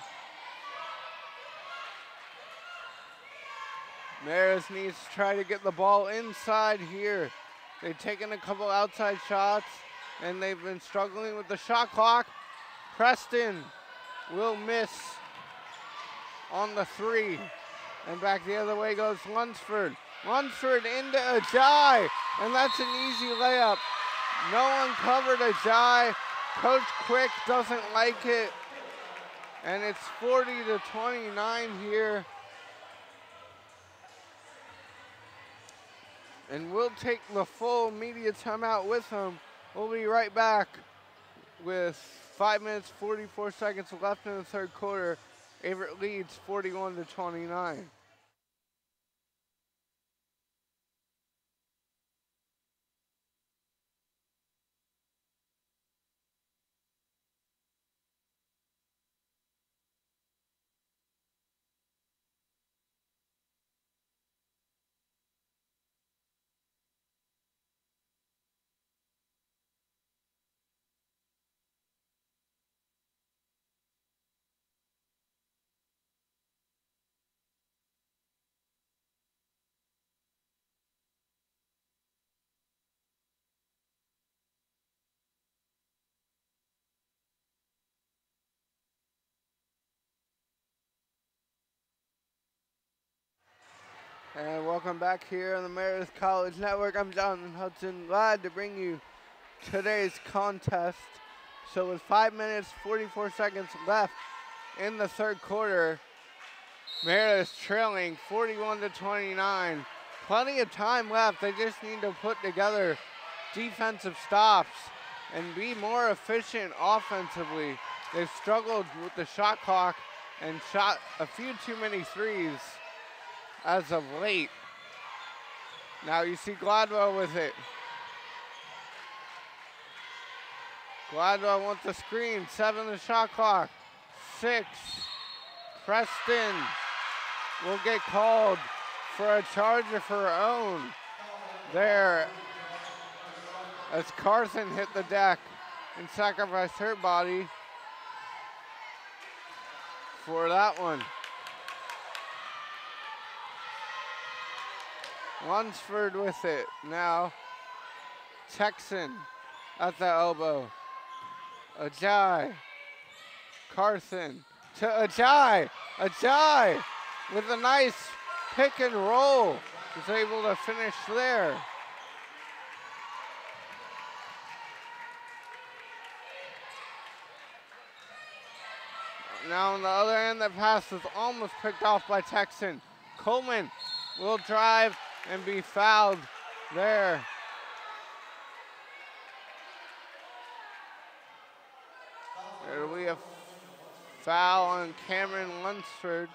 Meredith needs to try to get the ball inside here. They've taken a couple outside shots, and they've been struggling with the shot clock. Preston will miss on the three. And back the other way goes Lunsford. Lunsford into Ajay, and that's an easy layup. No one covered Ajay. Coach Quick doesn't like it. And it's 40-29 here. And we'll take the full media timeout with them. We'll be right back with 5 minutes, 44 seconds left in the third quarter. Averett leads 41-29. And welcome back here on the Meredith College Network. I'm Jonathan Hudson, glad to bring you today's contest. So with 5 minutes, 44 seconds left in the third quarter, Meredith's trailing 41-29. Plenty of time left. They just need to put together defensive stops and be more efficient offensively. They've struggled with the shot clock and shot a few too many threes as of late. Now you see Gladwell with it. Gladwell wants the screen, 7 the shot clock, 6. Preston will get called for a charge of her own there as Carson hit the deck and sacrificed her body for that one. Lunsford with it now. Texan at the elbow. Ajay. Carson to Ajay. Ajay with a nice pick and roll. Is able to finish there. Now on the other end, the pass is almost picked off by Texan. Coleman will drive and be fouled there. There will be a foul on Cameron Lunsford.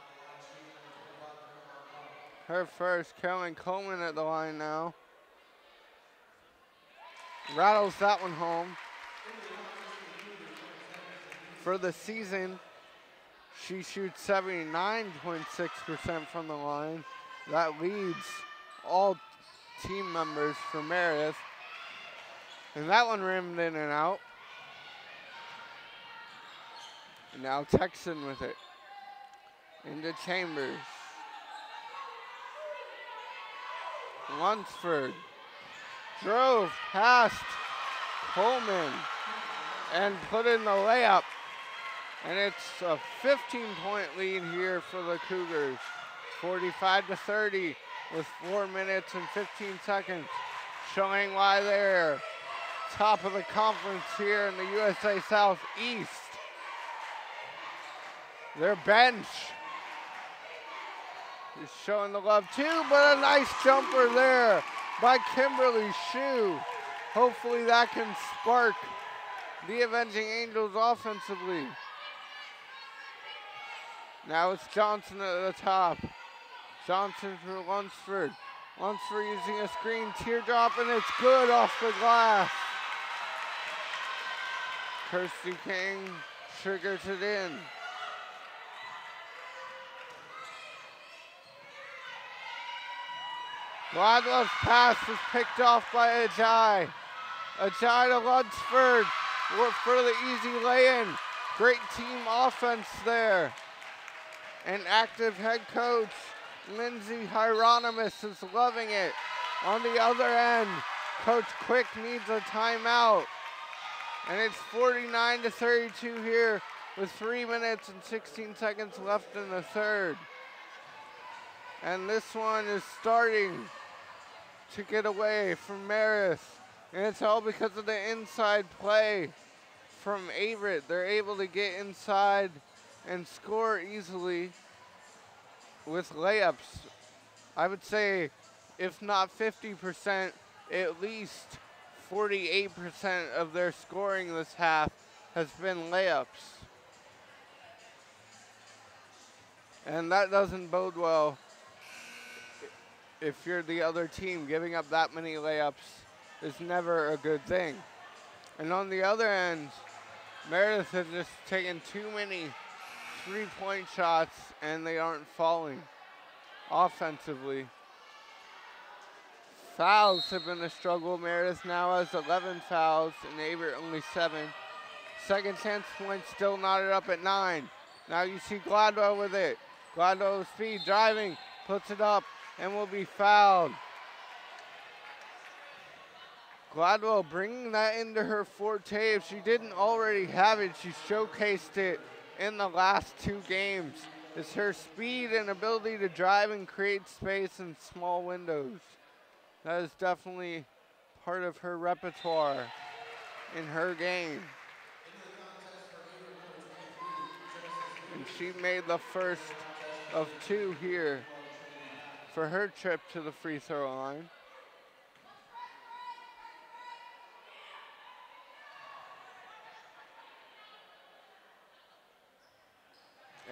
Her first. Caroline Coleman at the line now. Rattles that one home. For the season, she shoots 79.6% from the line. That leads all team members for Meredith. And that one rimmed in and out. And now Texan with it. Into Chambers. Lunsford drove past Coleman and put in the layup. And it's a 15-point lead here for the Cougars. 45-30 with 4 minutes and 15 seconds. Showing why they're top of the conference here in the USA Southeast. Their bench is showing the love too, but a nice jumper there by Kimberly Shue. Hopefully that can spark the Avenging Angels offensively. Now it's Johnson at the top. Johnson for Lunsford. Lunsford using a screen teardrop, and it's good off the glass. Kirsty King triggers it in. Gladwell's pass was picked off by Ajay. Ajay to Lunsford for the easy lay-in. Great team offense there. And active head coach Lindsay Hieronymus is loving it. On the other end, Coach Quick needs a timeout. And it's 49-32 here with 3 minutes and 16 seconds left in the third. And this one is starting to get away from Meredith. And it's all because of the inside play from Averett. They're able to get inside and score easily with layups. I would say, if not 50%, at least 48% of their scoring this half has been layups. And that doesn't bode well if you're the other team. Giving up that many layups is never a good thing. And on the other end, Meredith has just taken too many three-point shots, and they aren't falling offensively. Fouls have been a struggle. Meredith now has 11 fouls, and Averett only 7. Second chance points still knotted up at 9. Now you see Gladwell with it. Gladwell with speed, driving, puts it up, and will be fouled. Gladwell bringing that into her forte. If she didn't already have it, she showcased it in the last 2 games. It's her speed and ability to drive and create space in small windows. That is definitely part of her repertoire in her game. And she made the first of 2 here for her trip to the free throw line.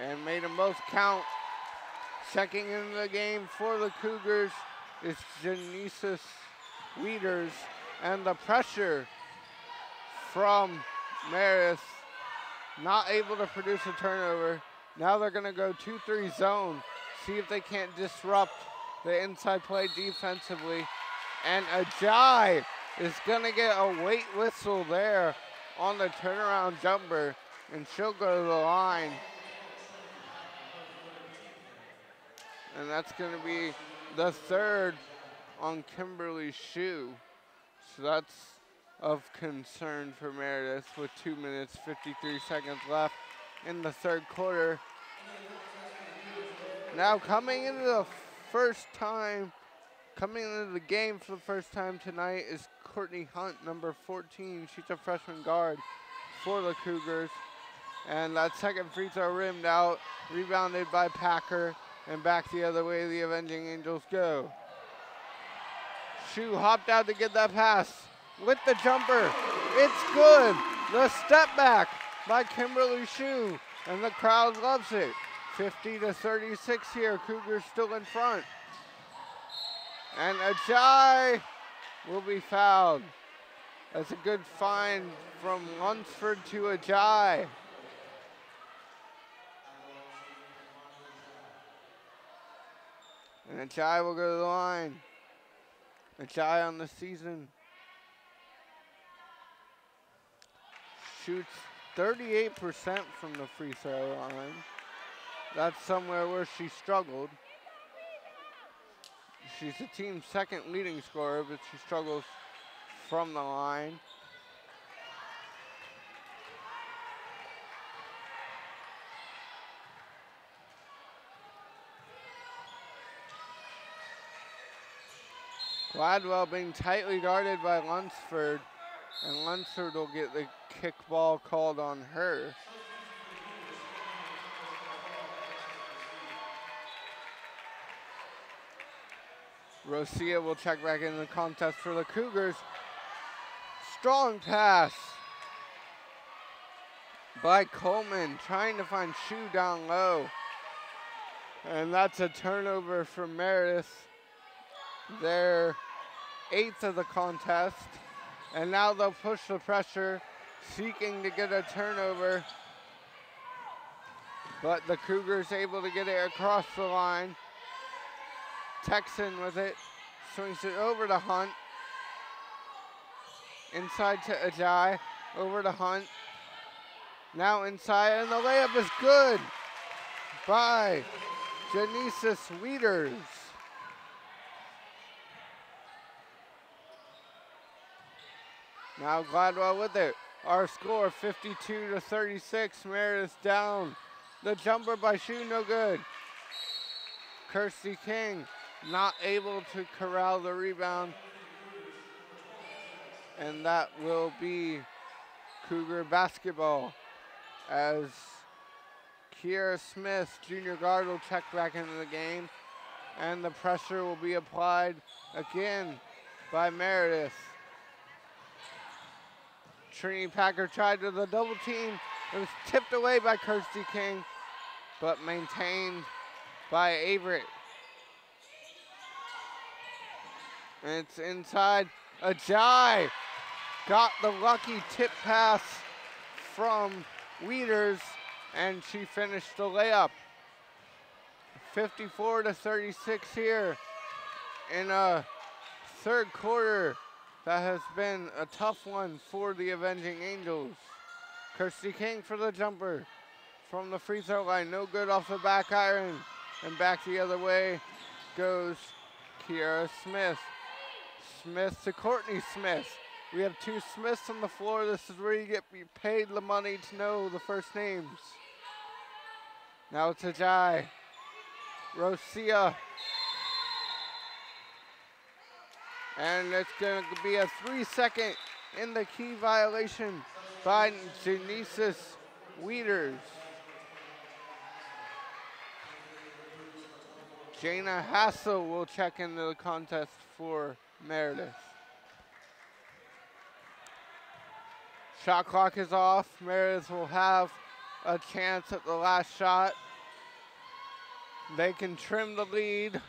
And made them both count. Checking into the game for the Cougars is Genesis Wieters, and the pressure from Meredith, not able to produce a turnover. Now they're gonna go 2-3 zone, see if they can't disrupt the inside play defensively. And Ajay is gonna get a late whistle there on the turnaround jumper, and she'll go to the line. And that's going to be the third on Kimberly Shue. So that's of concern for Meredith with 2 minutes, 53 seconds left in the third quarter. Now coming into the game for the first time tonight is Courtney Hunt, number 14. She's a freshman guard for the Cougars. And that second free throw rimmed out, rebounded by Packer, and back the other way the Avenging Angels go. Shu hopped out to get that pass with the jumper. It's good. The step back by Kimberly Shu, and the crowd loves it. 50-36 here. Cougars still in front. And Ajay will be fouled. That's a good find from Lunsford to Ajay. And Ajay will go to the line. Ajay on the season shoots 38% from the free throw line. That's somewhere where she struggled. She's the team's second leading scorer, but she struggles from the line. Gladwell being tightly guarded by Lunsford, and Lunsford will get the kickball called on her. Rosia will check back in the contest for the Cougars. Strong pass by Coleman, trying to find Shu down low. And that's a turnover for Meredith, their 8th of the contest. And now they'll push the pressure, seeking to get a turnover. But the Cougars able to get it across the line. Texan with it, swings it over to Hunt. Inside to Ajay, over to Hunt. Now inside, and the layup is good by Genesis Wieters. Now Gladwell with it. Our score 52-36, Meredith down. The jumper by Shu, no good. Kirsty King not able to corral the rebound. And that will be Cougar basketball as Kiera Smith, junior guard, will check back into the game. And the pressure will be applied again by Meredith. Trini Packer tried to the double team. It was tipped away by Kirsty King, but maintained by Averett. And it's inside. Ajay got the lucky tip pass from Wieters, and she finished the layup. 54-36 here in a third quarter that has been a tough one for the Avenging Angels. Kirsty King for the jumper from the free throw line. No good off the back iron. And back the other way goes Kiera Smith. Smith to Courtney Smith. We have two Smiths on the floor. This is where you get paid the money to know the first names. Now it's Ajay. Rosia. And it's going to be a 3-second in the key violation by Genesis Wieters. Jana Hassel will check into the contest for Meredith. Shot clock is off. Meredith will have a chance at the last shot. They can trim the lead.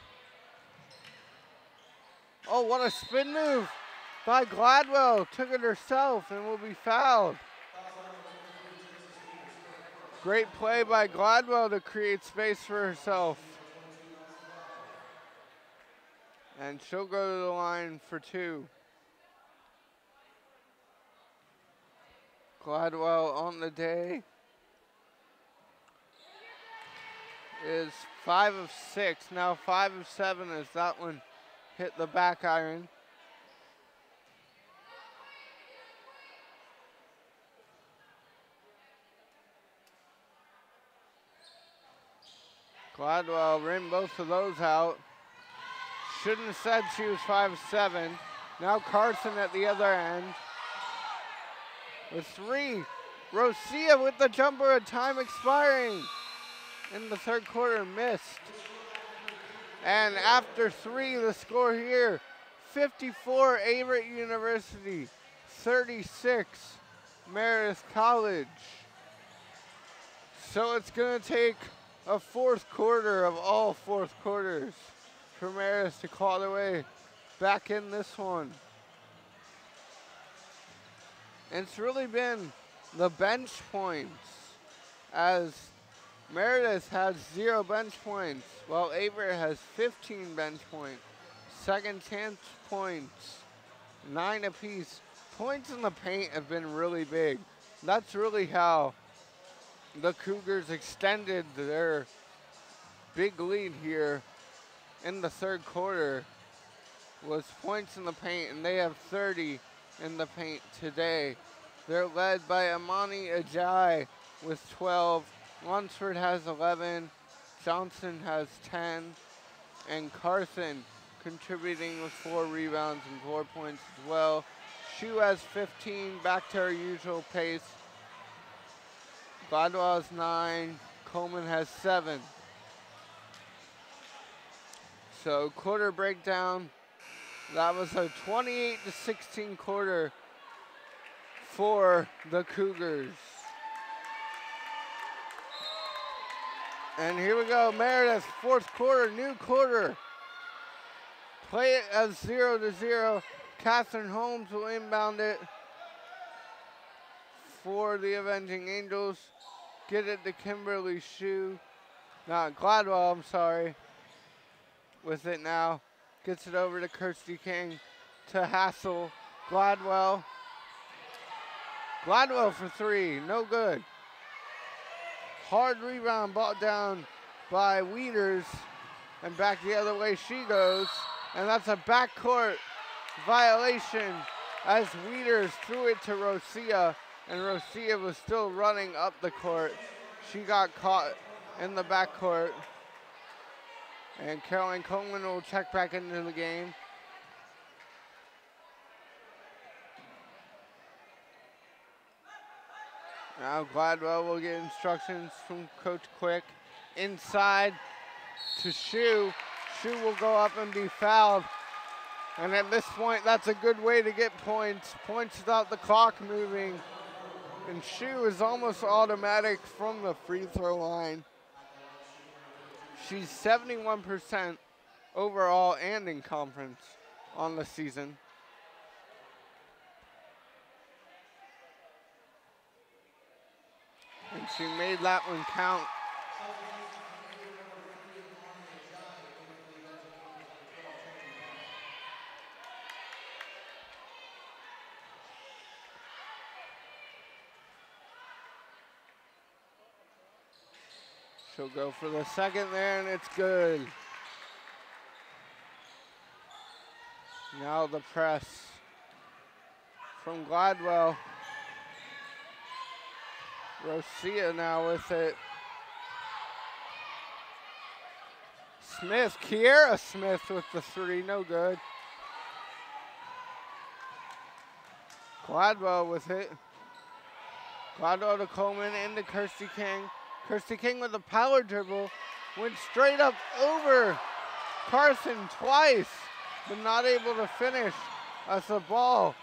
Oh, what a spin move by Gladwell. Took it herself and will be fouled. Great play by Gladwell to create space for herself. And she'll go to the line for two. Gladwell on the day is 5 of 6. Now 5 of 7 as that one hit the back iron. Gladwell rimmed both of those out. Shouldn't have said she was 5 of 7. Now Carson at the other end. The three Rosia with the jumper, a time expiring in the third quarter, missed. And after 3, the score here, 54 Averett University, 36 Meredith College. So it's going to take a fourth quarter of all fourth quarters for Meredith to claw their way back in this one. And it's really been the bench points, as Meredith has 0 bench points, while Averett has 15 bench points. Second chance points, 9 apiece. Points in the paint have been really big. That's really how the Cougars extended their big lead here in the third quarter, was points in the paint, and they have 30 in the paint today. They're led by Amani Ajayi with 12. Lunsford has 11. Johnson has 10. And Carson contributing with 4 rebounds and 4 points as well. Shu has 15, back to our usual pace. Gladwell has 9. Coleman has 7. So quarter breakdown. That was a 28-16 quarter for the Cougars. And here we go, Meredith, fourth quarter, new quarter. Play it as 0-0. Catherine Holmes will inbound it for the Avenging Angels. Get it to Kimberly Shu. Not Gladwell, I'm sorry. With it now. Gets it over to Kirsty King to Hassel. Gladwell. Gladwell for 3, no good. Hard rebound, brought down by Wieters, and back the other way she goes. And that's a backcourt violation as Wieters threw it to Rosia, and Rosia was still running up the court. She got caught in the backcourt. And Caroline Coleman will check back into the game. Now Gladwell will get instructions from Coach Quick. Inside to Shu. Shu will go up and be fouled. And at this point, that's a good way to get points. Points without the clock moving. And Shu is almost automatic from the free throw line. She's 71% overall and in conference on the season. And she made that one count. She'll go for the second there, and it's good. Now the press from Gladwell. Rosia now with it. Smith, Kiera Smith with the 3, no good. Gladwell with it. Gladwell to Coleman, into Kirsty King. Kirsty King with a power dribble. Went straight up over Carson twice, but not able to finish as the ball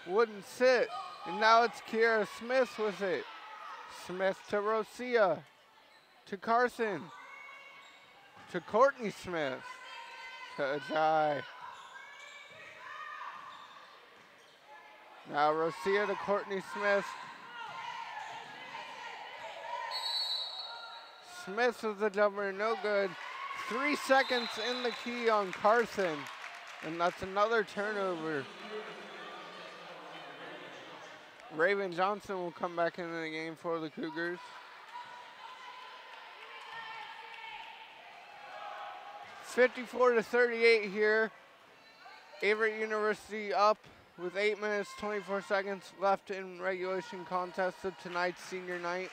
wouldn't sit. And now it's Kiera Smith with it. Smith to Rosia, to Carson, to Courtney Smith, to Ajayi. Now Rosia to Courtney Smith. Smith with the jumper, no good. 3 seconds in the key on Carson, and that's another turnover. Raven Johnson will come back into the game for the Cougars. (54-38) here. Averett University up with 8 minutes, 24 seconds left in regulation contest of tonight's senior night.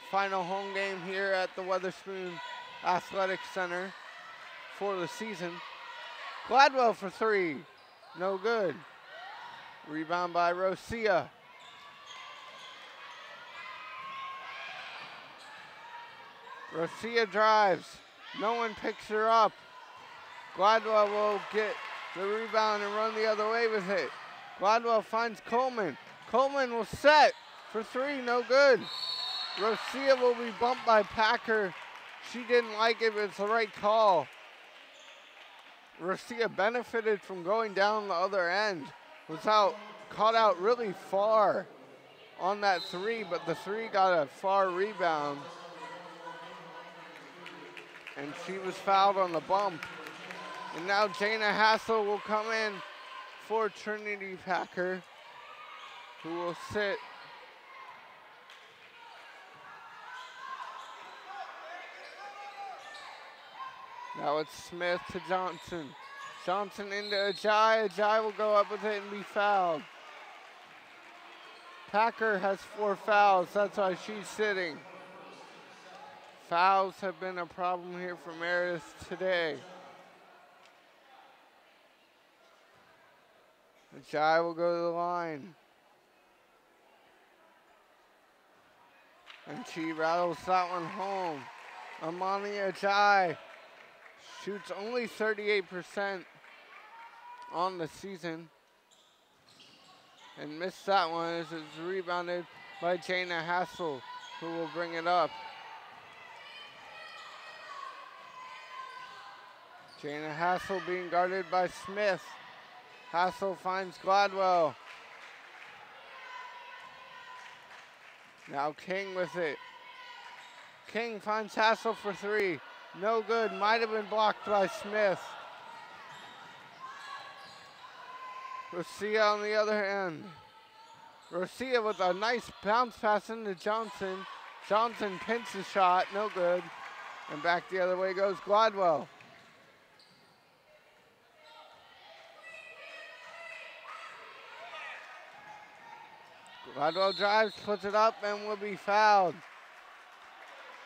Final home game here at the Weatherspoon Athletic Center for the season. Gladwell for 3, no good. Rebound by Rosia. Rosia drives. No one picks her up. Gladwell will get the rebound and run the other way with it. Gladwell finds Coleman. Coleman will set for three, no good. Rosia will be bumped by Packer. She didn't like it, but it's the right call. Rosia benefited from going down the other end. Caught out really far on that three, but the three got a far rebound. And she was fouled on the bump. And now Jana Hassel will come in for Trinity Packer, who will sit. Now it's Smith to Johnson. Johnson into Ajay. Ajay will go up with it and be fouled. Packer has 4 fouls. That's why she's sitting. Fouls have been a problem here for Meredith today. Ajay will go to the line. And she rattles that one home. Amani Ajay shoots only 38% on the season. And missed that one as it's rebounded by Jana Hassel, who will bring it up. Jana Hassel being guarded by Smith. Hassel finds Gladwell. Now King with it. King finds Hassel for three. No good, might have been blocked by Smith. Rosia on the other end. Rosia with a nice bounce pass into Johnson. Johnson pins the shot, no good. And back the other way goes Gladwell. Gladwell drives, puts it up, and will be fouled.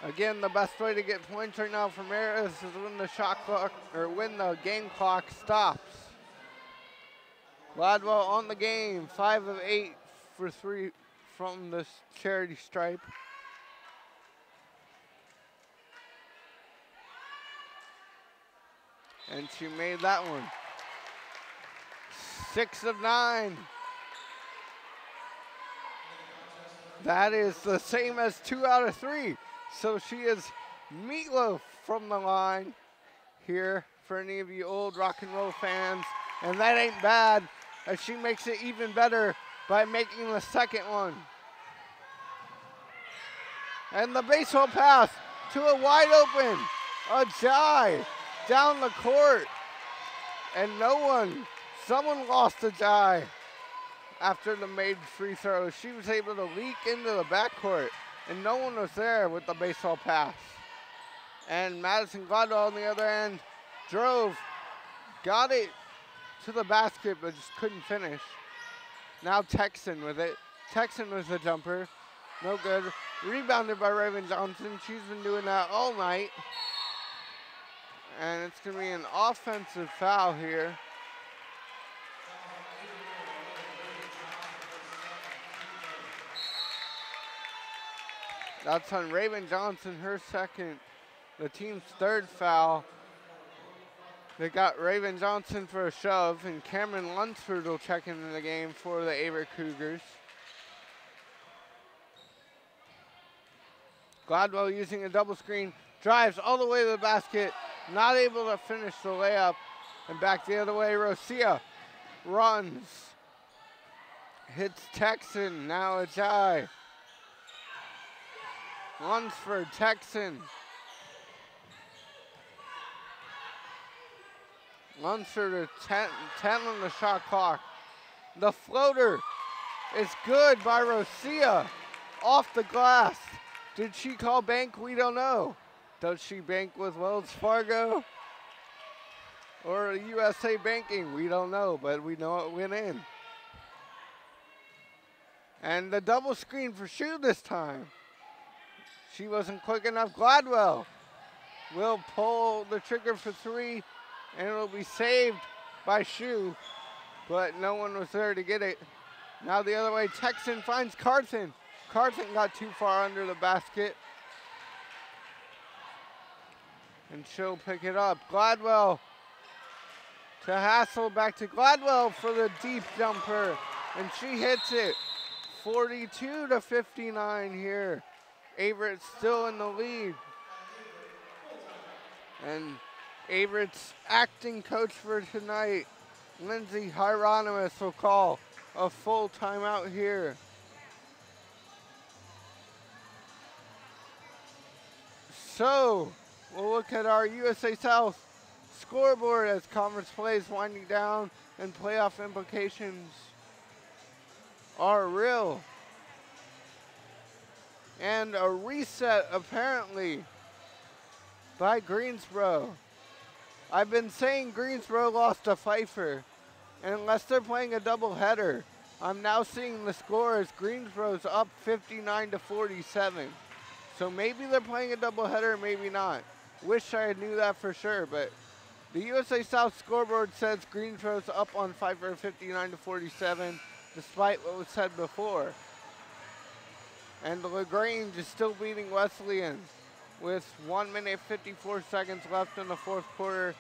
Again, the best way to get points right now for Meredith is when the shot clock, or when the game clock stops. Gladwell on the game, 5 of 8 for 3 from the charity stripe. And she made that one. 6 of 9. That is the same as 2 out of 3. So she is meatloaf from the line here for any of you old rock and roll fans. And that ain't bad, as she makes it even better by making the second one. And the baseball pass to a wide open Ajay down the court. And someone lost Ajay after the made free throw. She was able to leak into the backcourt, and no one was there with the baseball pass. And Madison Gladwell on the other end drove, got it to the basket, but just couldn't finish. Now Texan with it. Texan with the jumper. No good. Rebounded by Raven Johnson. She's been doing that all night. And it's going to be an offensive foul here. That's on Raven Johnson, her second, the team's third foul. They got Raven Johnson for a shove, and Cameron Lunsford will check into the game for the Averett Cougars. Gladwell using a double screen, drives all the way to the basket, not able to finish the layup, and back the other way, Rosia runs, hits Texan, now Ajay. Lunsford, Texan. Lunsford is 10 on the shot clock. The floater is good by Rosia. Off the glass. Did she call bank? We don't know. Does she bank with Wells Fargo or USA Banking? We don't know, but we know it went in. And the double screen for Shu this time. She wasn't quick enough. Gladwell will pull the trigger for three, and it'll be saved by Shu, but no one was there to get it. Now the other way, Texan finds Carthen. Carthen got too far under the basket. and she'll pick it up. Gladwell to Hassel, back to Gladwell for the deep jumper, and she hits it. 42-59 here. Averett still in the lead. And Averett's acting coach for tonight, Lindsay Hieronymus, will call a full timeout here. So, we'll look at our USA South scoreboard as conference play is winding down and playoff implications are real. And a reset, apparently, by Greensboro. I've been saying Greensboro lost to Pfeiffer, and unless they're playing a doubleheader, I'm now seeing the score as Greensboro's up 59-47. So maybe they're playing a doubleheader, maybe not. Wish I knew that for sure, but the USA South scoreboard says Greensboro's up on Pfeiffer 59-47, despite what was said before. And LaGrange is still beating Wesleyan with 1 minute 54 seconds left in the fourth quarter.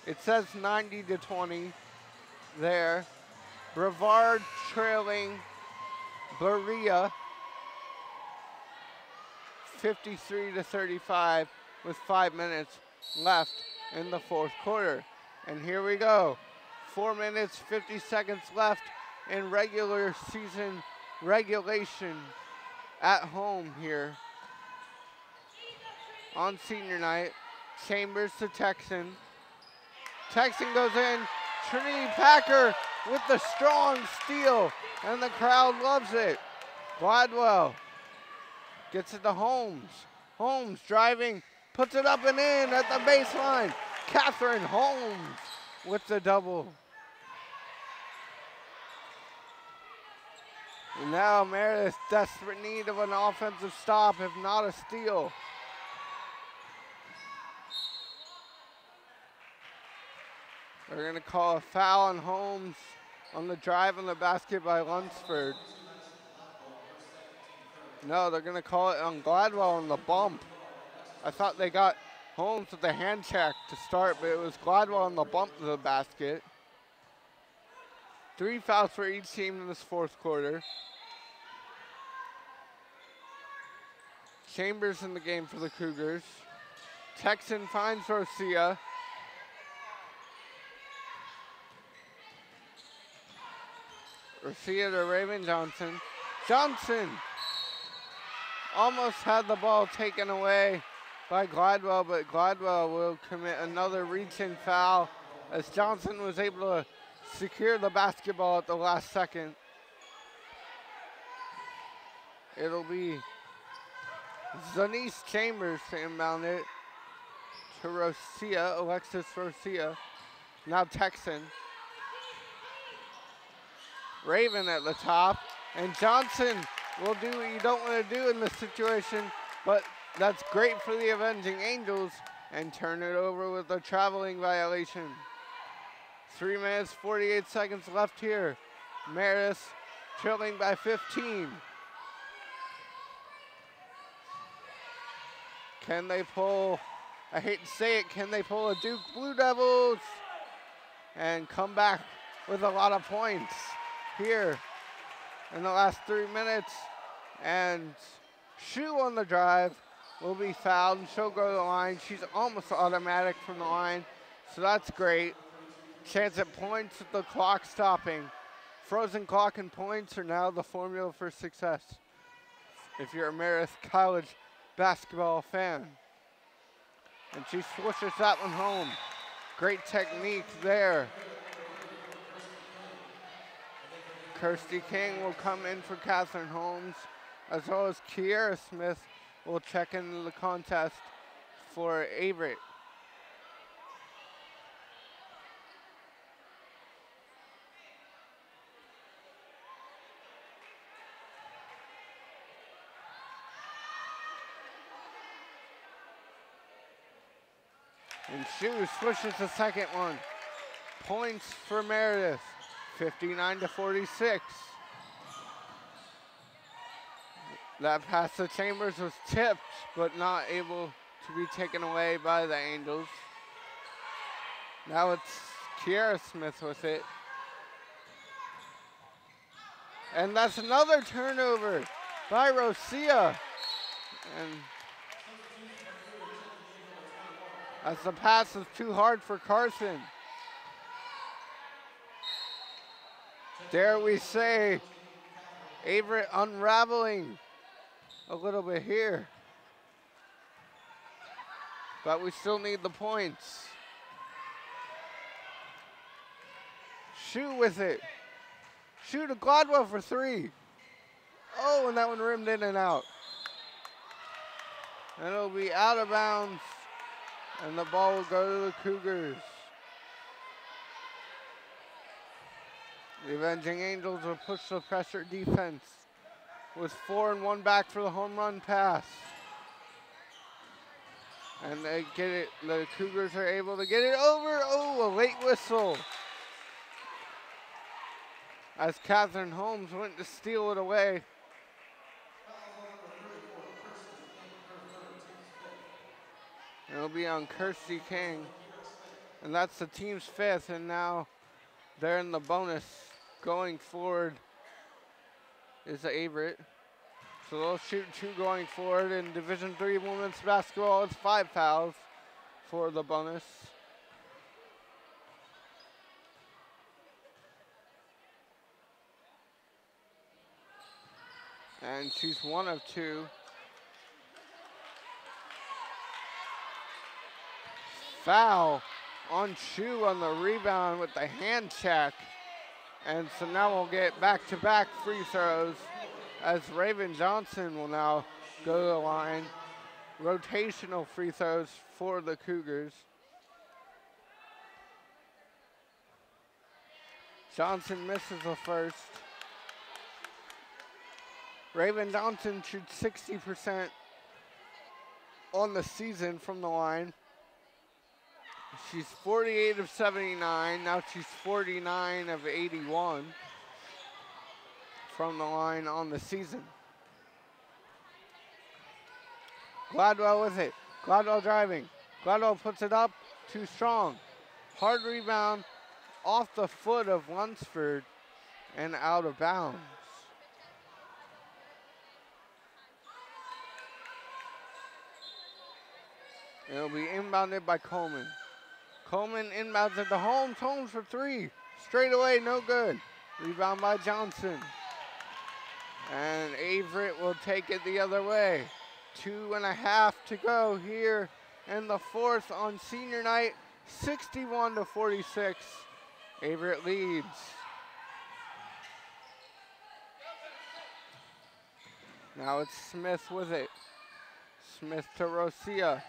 It says 90-20 there. Brevard trailing Berea 53-35 with 5 minutes left in the fourth quarter. And here we go. 4 minutes, 50 seconds left in regular season regulation at home here on senior night. Chambers to Texan. Texan goes in. Trinity Packer with the strong steal, and the crowd loves it. Gladwell gets it to Holmes. Holmes driving, puts it up and in at the baseline. Catherine Holmes with the double. And now Meredith, desperate need of an offensive stop, if not a steal. They're going to call a foul on Holmes on the drive on the basket by Lunsford. No, they're going to call it on Gladwell on the bump. I thought they got Holmes with the hand check to start, but it was Gladwell on the bump to the basket. 3 fouls for each team in this fourth quarter. Chambers in the game for the Cougars. Texan finds Rosia. Rosia to Raven Johnson. Johnson almost had the ball taken away by Gladwell, but Gladwell will commit another reach-in foul as Johnson was able to secure the basketball at the last second. It'll be Zanice Chambers to inbound it to Rosia, Alexis Rosia. Now Texan. Raven at the top, and Johnson will do what you don't want to do in this situation, but that's great for the Avenging Angels, and turn it over with a traveling violation. 3 minutes, 48 seconds left here. Meredith trailing by 15. Can they pull, I hate to say it, can they pull a Duke Blue Devils and come back with a lot of points here in the last 3 minutes? And Shu on the drive will be fouled, and she'll go to the line. She's almost automatic from the line, so that's great. Chance at points with the clock stopping. Frozen clock and points are now the formula for success if you're a Meredith College basketball fan. And she swishes that one home. Great technique there. Kirsty King will come in for Catherine Holmes, as well as Kiera Smith will check into the contest for Averett. And Shu swishes the second one. Points for Meredith, 59-46. That pass to Chambers was tipped, but not able to be taken away by the Angels. Now it's Kiara Smith with it. And that's another turnover by Rosia. And as the pass is too hard for Carson. Dare we say, Averett unraveling a little bit here. But we still need the points. Shoot with it. Shoot to Gladwell for 3. Oh, and that one rimmed in and out. And it'll be out of bounds. And the ball will go to the Cougars. The Avenging Angels will push the pressure defense with 4 and 1 back for the home run pass. And they get it, the Cougars are able to get it over. Oh, a late whistle. As Catherine Holmes went to steal it away. It'll be on Kirsty King. And that's the team's 5th, and now they're in the bonus. Going forward is Averett. So they'll shoot 2 going forward. In Division III women's basketball, it's 5 fouls for the bonus. And she's 1 of 2. Foul on Chu on the rebound with the hand check. And so now we'll get back-to-back free throws as Raven Johnson will now go to the line. Rotational free throws for the Cougars. Johnson misses the first. Raven Johnson shoots 60% on the season from the line. She's 48 of 79. Now she's 49 of 81 from the line on the season. Gladwell with it. Gladwell driving. Gladwell puts it up. Too strong. Hard rebound off the foot of Lunsford and out of bounds. It'll be inbounded by Coleman. Coleman inbounds it to Holmes. Holmes for 3. Straight away, no good. Rebound by Johnson. And Averett will take it the other way. 2.5 to go here in the 4th on senior night. 61 to 46. Averett leads. Now it's Smith with it. Smith to Rosia.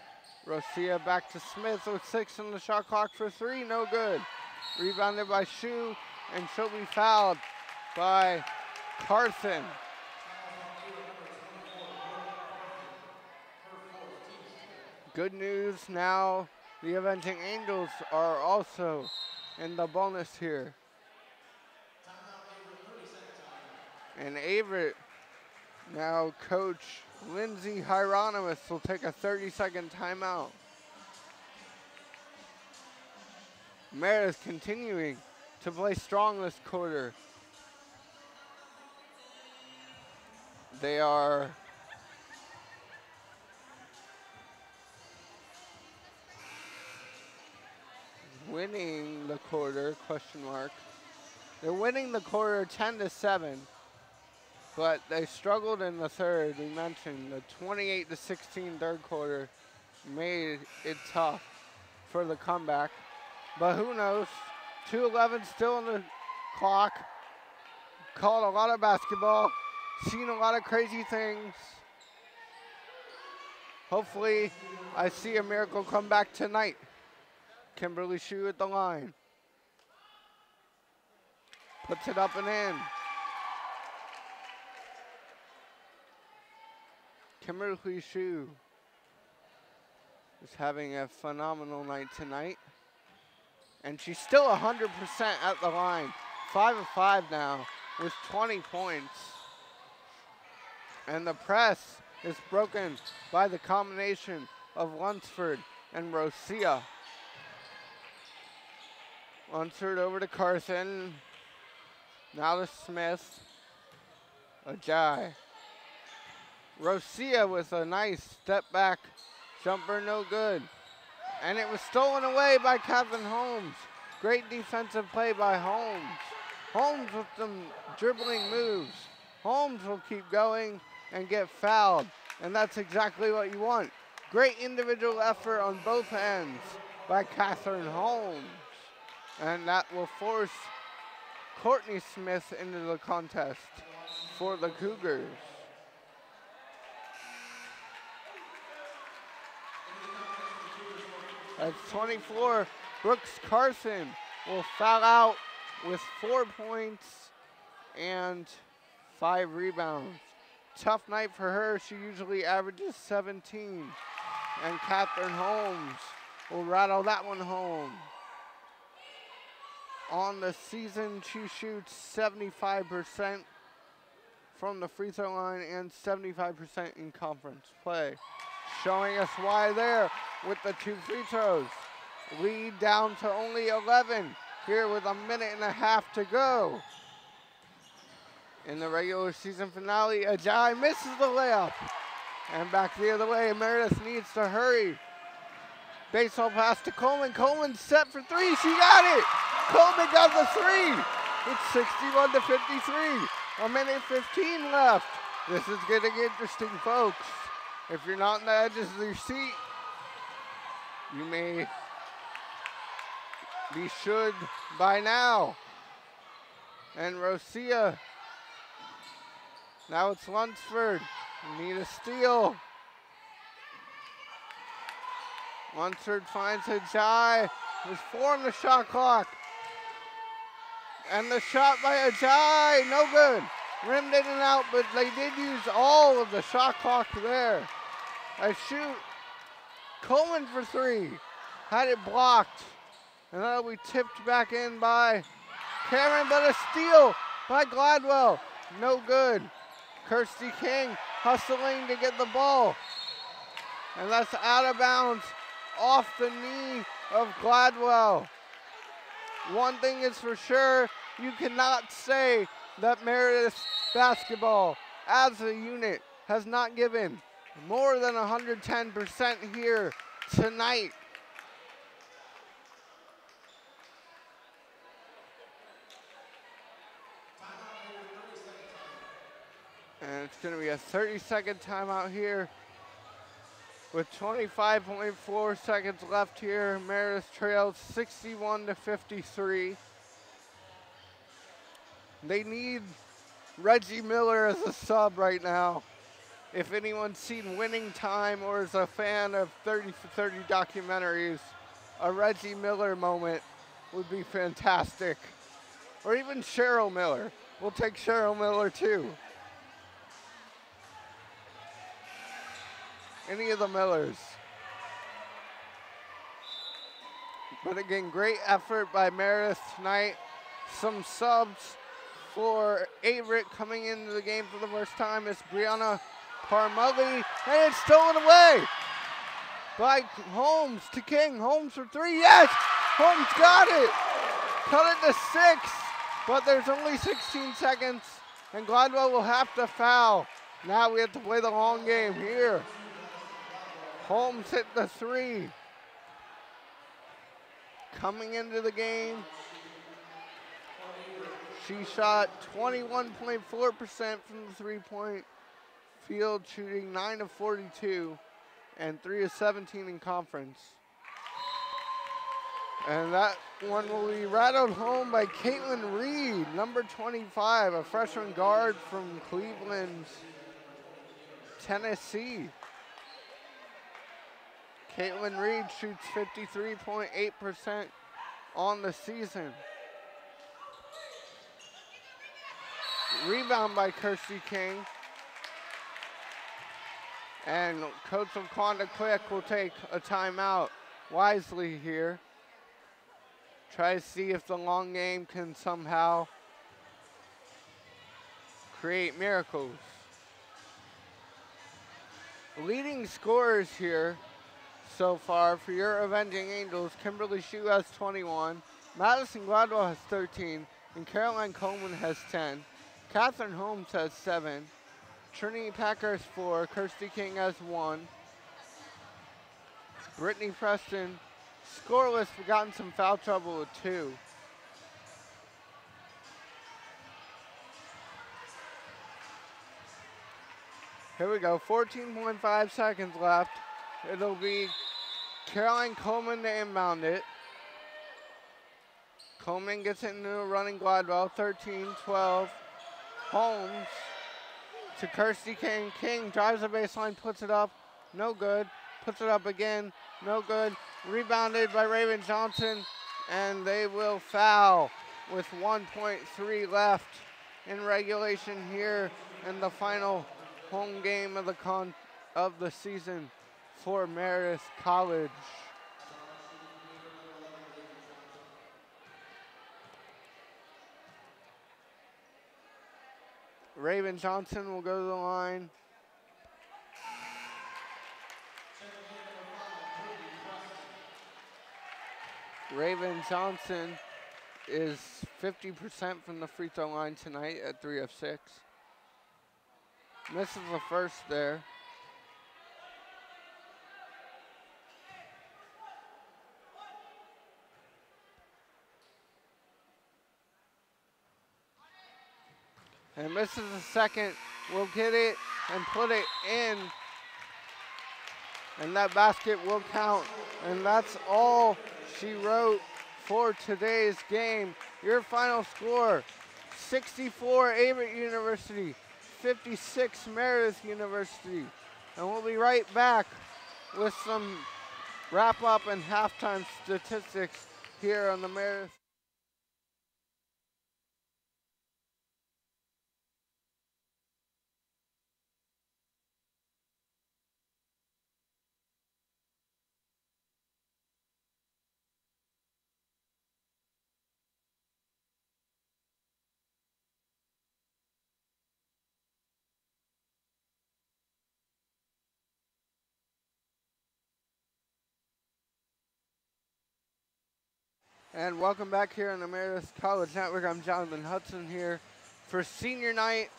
Rosia back to Smith with 6 on the shot clock for 3, no good. Rebounded by Shu, and she'll be fouled by Carson. Good news now, the Avenging Angels are also in the bonus here. And Averett, now Coach Lindsay Hieronymus will take a 30-second timeout. Meredith continuing to play strong this quarter. They are winning the quarter, question mark. They're winning the quarter 10-7. But they struggled in the third. We mentioned the 28-16 third quarter made it tough for the comeback. But who knows? 2:11 still on the clock. Called a lot of basketball. Seen a lot of crazy things. Hopefully, I see a miracle come back tonight. Kimberly Shu at the line. Puts it up and in. Kimberly Shu is having a phenomenal night tonight. And she's still 100% at the line. 5 of 5 now with 20 points. And the press is broken by the combination of Lunsford and Rosia. Lunsford over to Carson. Now to Smith. Ajay. Rosia with a nice step back jumper, no good. And it was stolen away by Catherine Holmes. Great defensive play by Holmes. Holmes with some dribbling moves. Holmes will keep going and get fouled. And that's exactly what you want. Great individual effort on both ends by Catherine Holmes. And that will force Courtney Smith into the contest for the Cougars. At 24, Brooks Carson will foul out with 4 points and 5 rebounds. Tough night for her. She usually averages 17. And Catherine Holmes will rattle that one home. On the season, she shoots 75% from the free throw line and 75% in conference play. Showing us why there with the 2 free throws. Lead down to only 11 here with a minute and a half to go. In the regular season finale, Ajay misses the layup. And back the other way, Meredith needs to hurry. Baseball pass to Coleman. Coleman set for 3. She got it. Coleman got the 3. It's 61 to 53. A minute 15 left. This is getting interesting, folks. If you're not on the edges of your seat, you may be should by now. And Rosia. Now it's Lunsford. Need a steal. Lunsford finds Ajay. There's 4 on the shot clock. And the shot by Ajay, no good. Rimmed in and out, but they did use all of the shot clock there. I shoot. Coleman for 3. Had it blocked. And that'll be tipped back in by Cameron, but a steal by Gladwell. No good. Kirsty King hustling to get the ball. And that's out of bounds off the knee of Gladwell. One thing is for sure, you cannot say that Meredith's basketball as a unit has not given more than 110% here tonight. And it's going to be a 30-second timeout here with 25.4 seconds left here. Meredith trails 61 to 53. They need Reggie Miller as a sub right now. If anyone's seen Winning Time or is a fan of 30 for 30 documentaries, a Reggie Miller moment would be fantastic. Or even Cheryl Miller. We'll take Cheryl Miller too. Any of the Millers. But again, great effort by Meredith tonight. Some subs for Averett coming into the game for the first time is Brianna Parmulli, and it's stolen away by Holmes to King. Holmes for 3, yes! Holmes got it! Cut it to 6, but there's only 16 seconds, and Gladwell will have to foul. Now we have to play the long game here. Holmes hit the 3. Coming into the game, she shot 21.4% from the three-point field, shooting 9 of 42 and 3 of 17 in conference. And that one will be rattled home by Caitlin Reed, number 25, a freshman guard from Cleveland, Tennessee. Caitlin Reed shoots 53.8% on the season. Rebound by Kirsty King. And Coach LaQuanda Quick will take a timeout wisely here. Try to see if the long game can somehow create miracles. Leading scorers here so far for your Avenging Angels. Kimberly Shue has 21, Madison Gladwell has 13, and Caroline Coleman has 10. Catherine Holmes has 7, Trinity Packer has 4, Kirsty King has 1, Brittany Preston scoreless, but got in some foul trouble with 2. Here we go, 14.5 seconds left. It'll be Caroline Coleman to inbound it. Coleman gets it into a running Gladwell, 13-12. Holmes to Kirsty King. King drives the baseline, puts it up, no good. Puts it up again, no good. Rebounded by Raven Johnson, and they will foul with 1.3 left in regulation here in the final home game of the season for Meredith College. Raven Johnson will go to the line. Raven Johnson is 50% from the free throw line tonight at 3 of 6. Misses the first there. And misses the second. Will get it and put it in. And that basket will count. And that's all she wrote for today's game. Your final score, 64 Averett University, 56 Meredith University. And we'll be right back with some wrap up and halftime statistics here on the Meredith. And welcome back here on the Meredith College Network. I'm Jonathan Hudson here for senior night.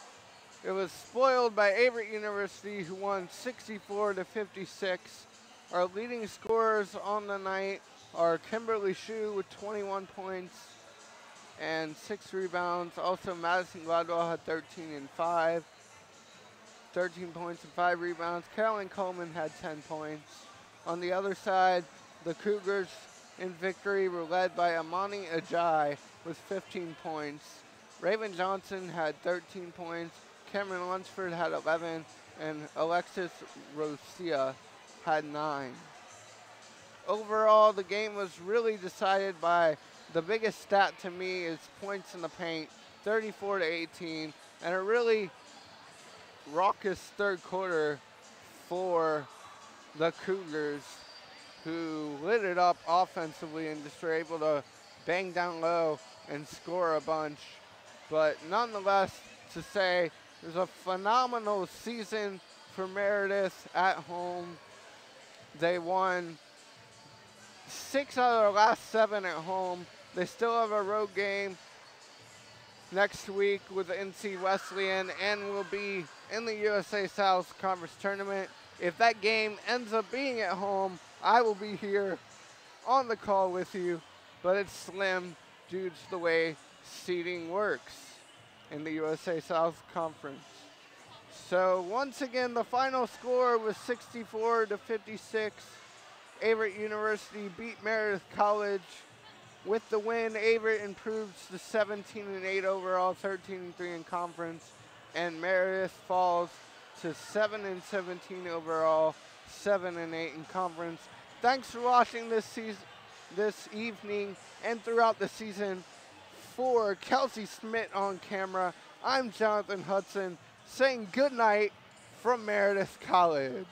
It was spoiled by Averett University, who won 64-56. Our leading scorers on the night are Kimberly Shue with 21 points and 6 rebounds. Also, Madison Gladwell had 13 and 5, 13 points and 5 rebounds. Caroline Coleman had 10 points. On the other side, the Cougars in victory were led by Amani Ajay with 15 points. Raven Johnson had 13 points. Cameron Lunsford had 11, and Alexis Rosia had 9. Overall, the game was really decided by the biggest stat to me is points in the paint, 34-18, and a really raucous third quarter for the Cougars, who lit it up offensively and just were able to bang down low and score a bunch. But nonetheless, to say, it was a phenomenal season for Meredith at home. They won 6 out of their last 7 at home. They still have a road game next week with NC Wesleyan and will be in the USA South Conference Tournament. If that game ends up being at home, I will be here on the call with you, but it's slim due to the way seeding works in the USA South Conference. So once again, the final score was 64-56. Averett University beat Meredith College. With the win, Averett improves to 17-8 overall, 13-3 in conference, and Meredith falls to 7-17 overall, 7-8 in conference. Thanks for watching this evening and throughout the season. For Kelsey Smith on camera, I'm Jonathan Hudson saying good night from Meredith College.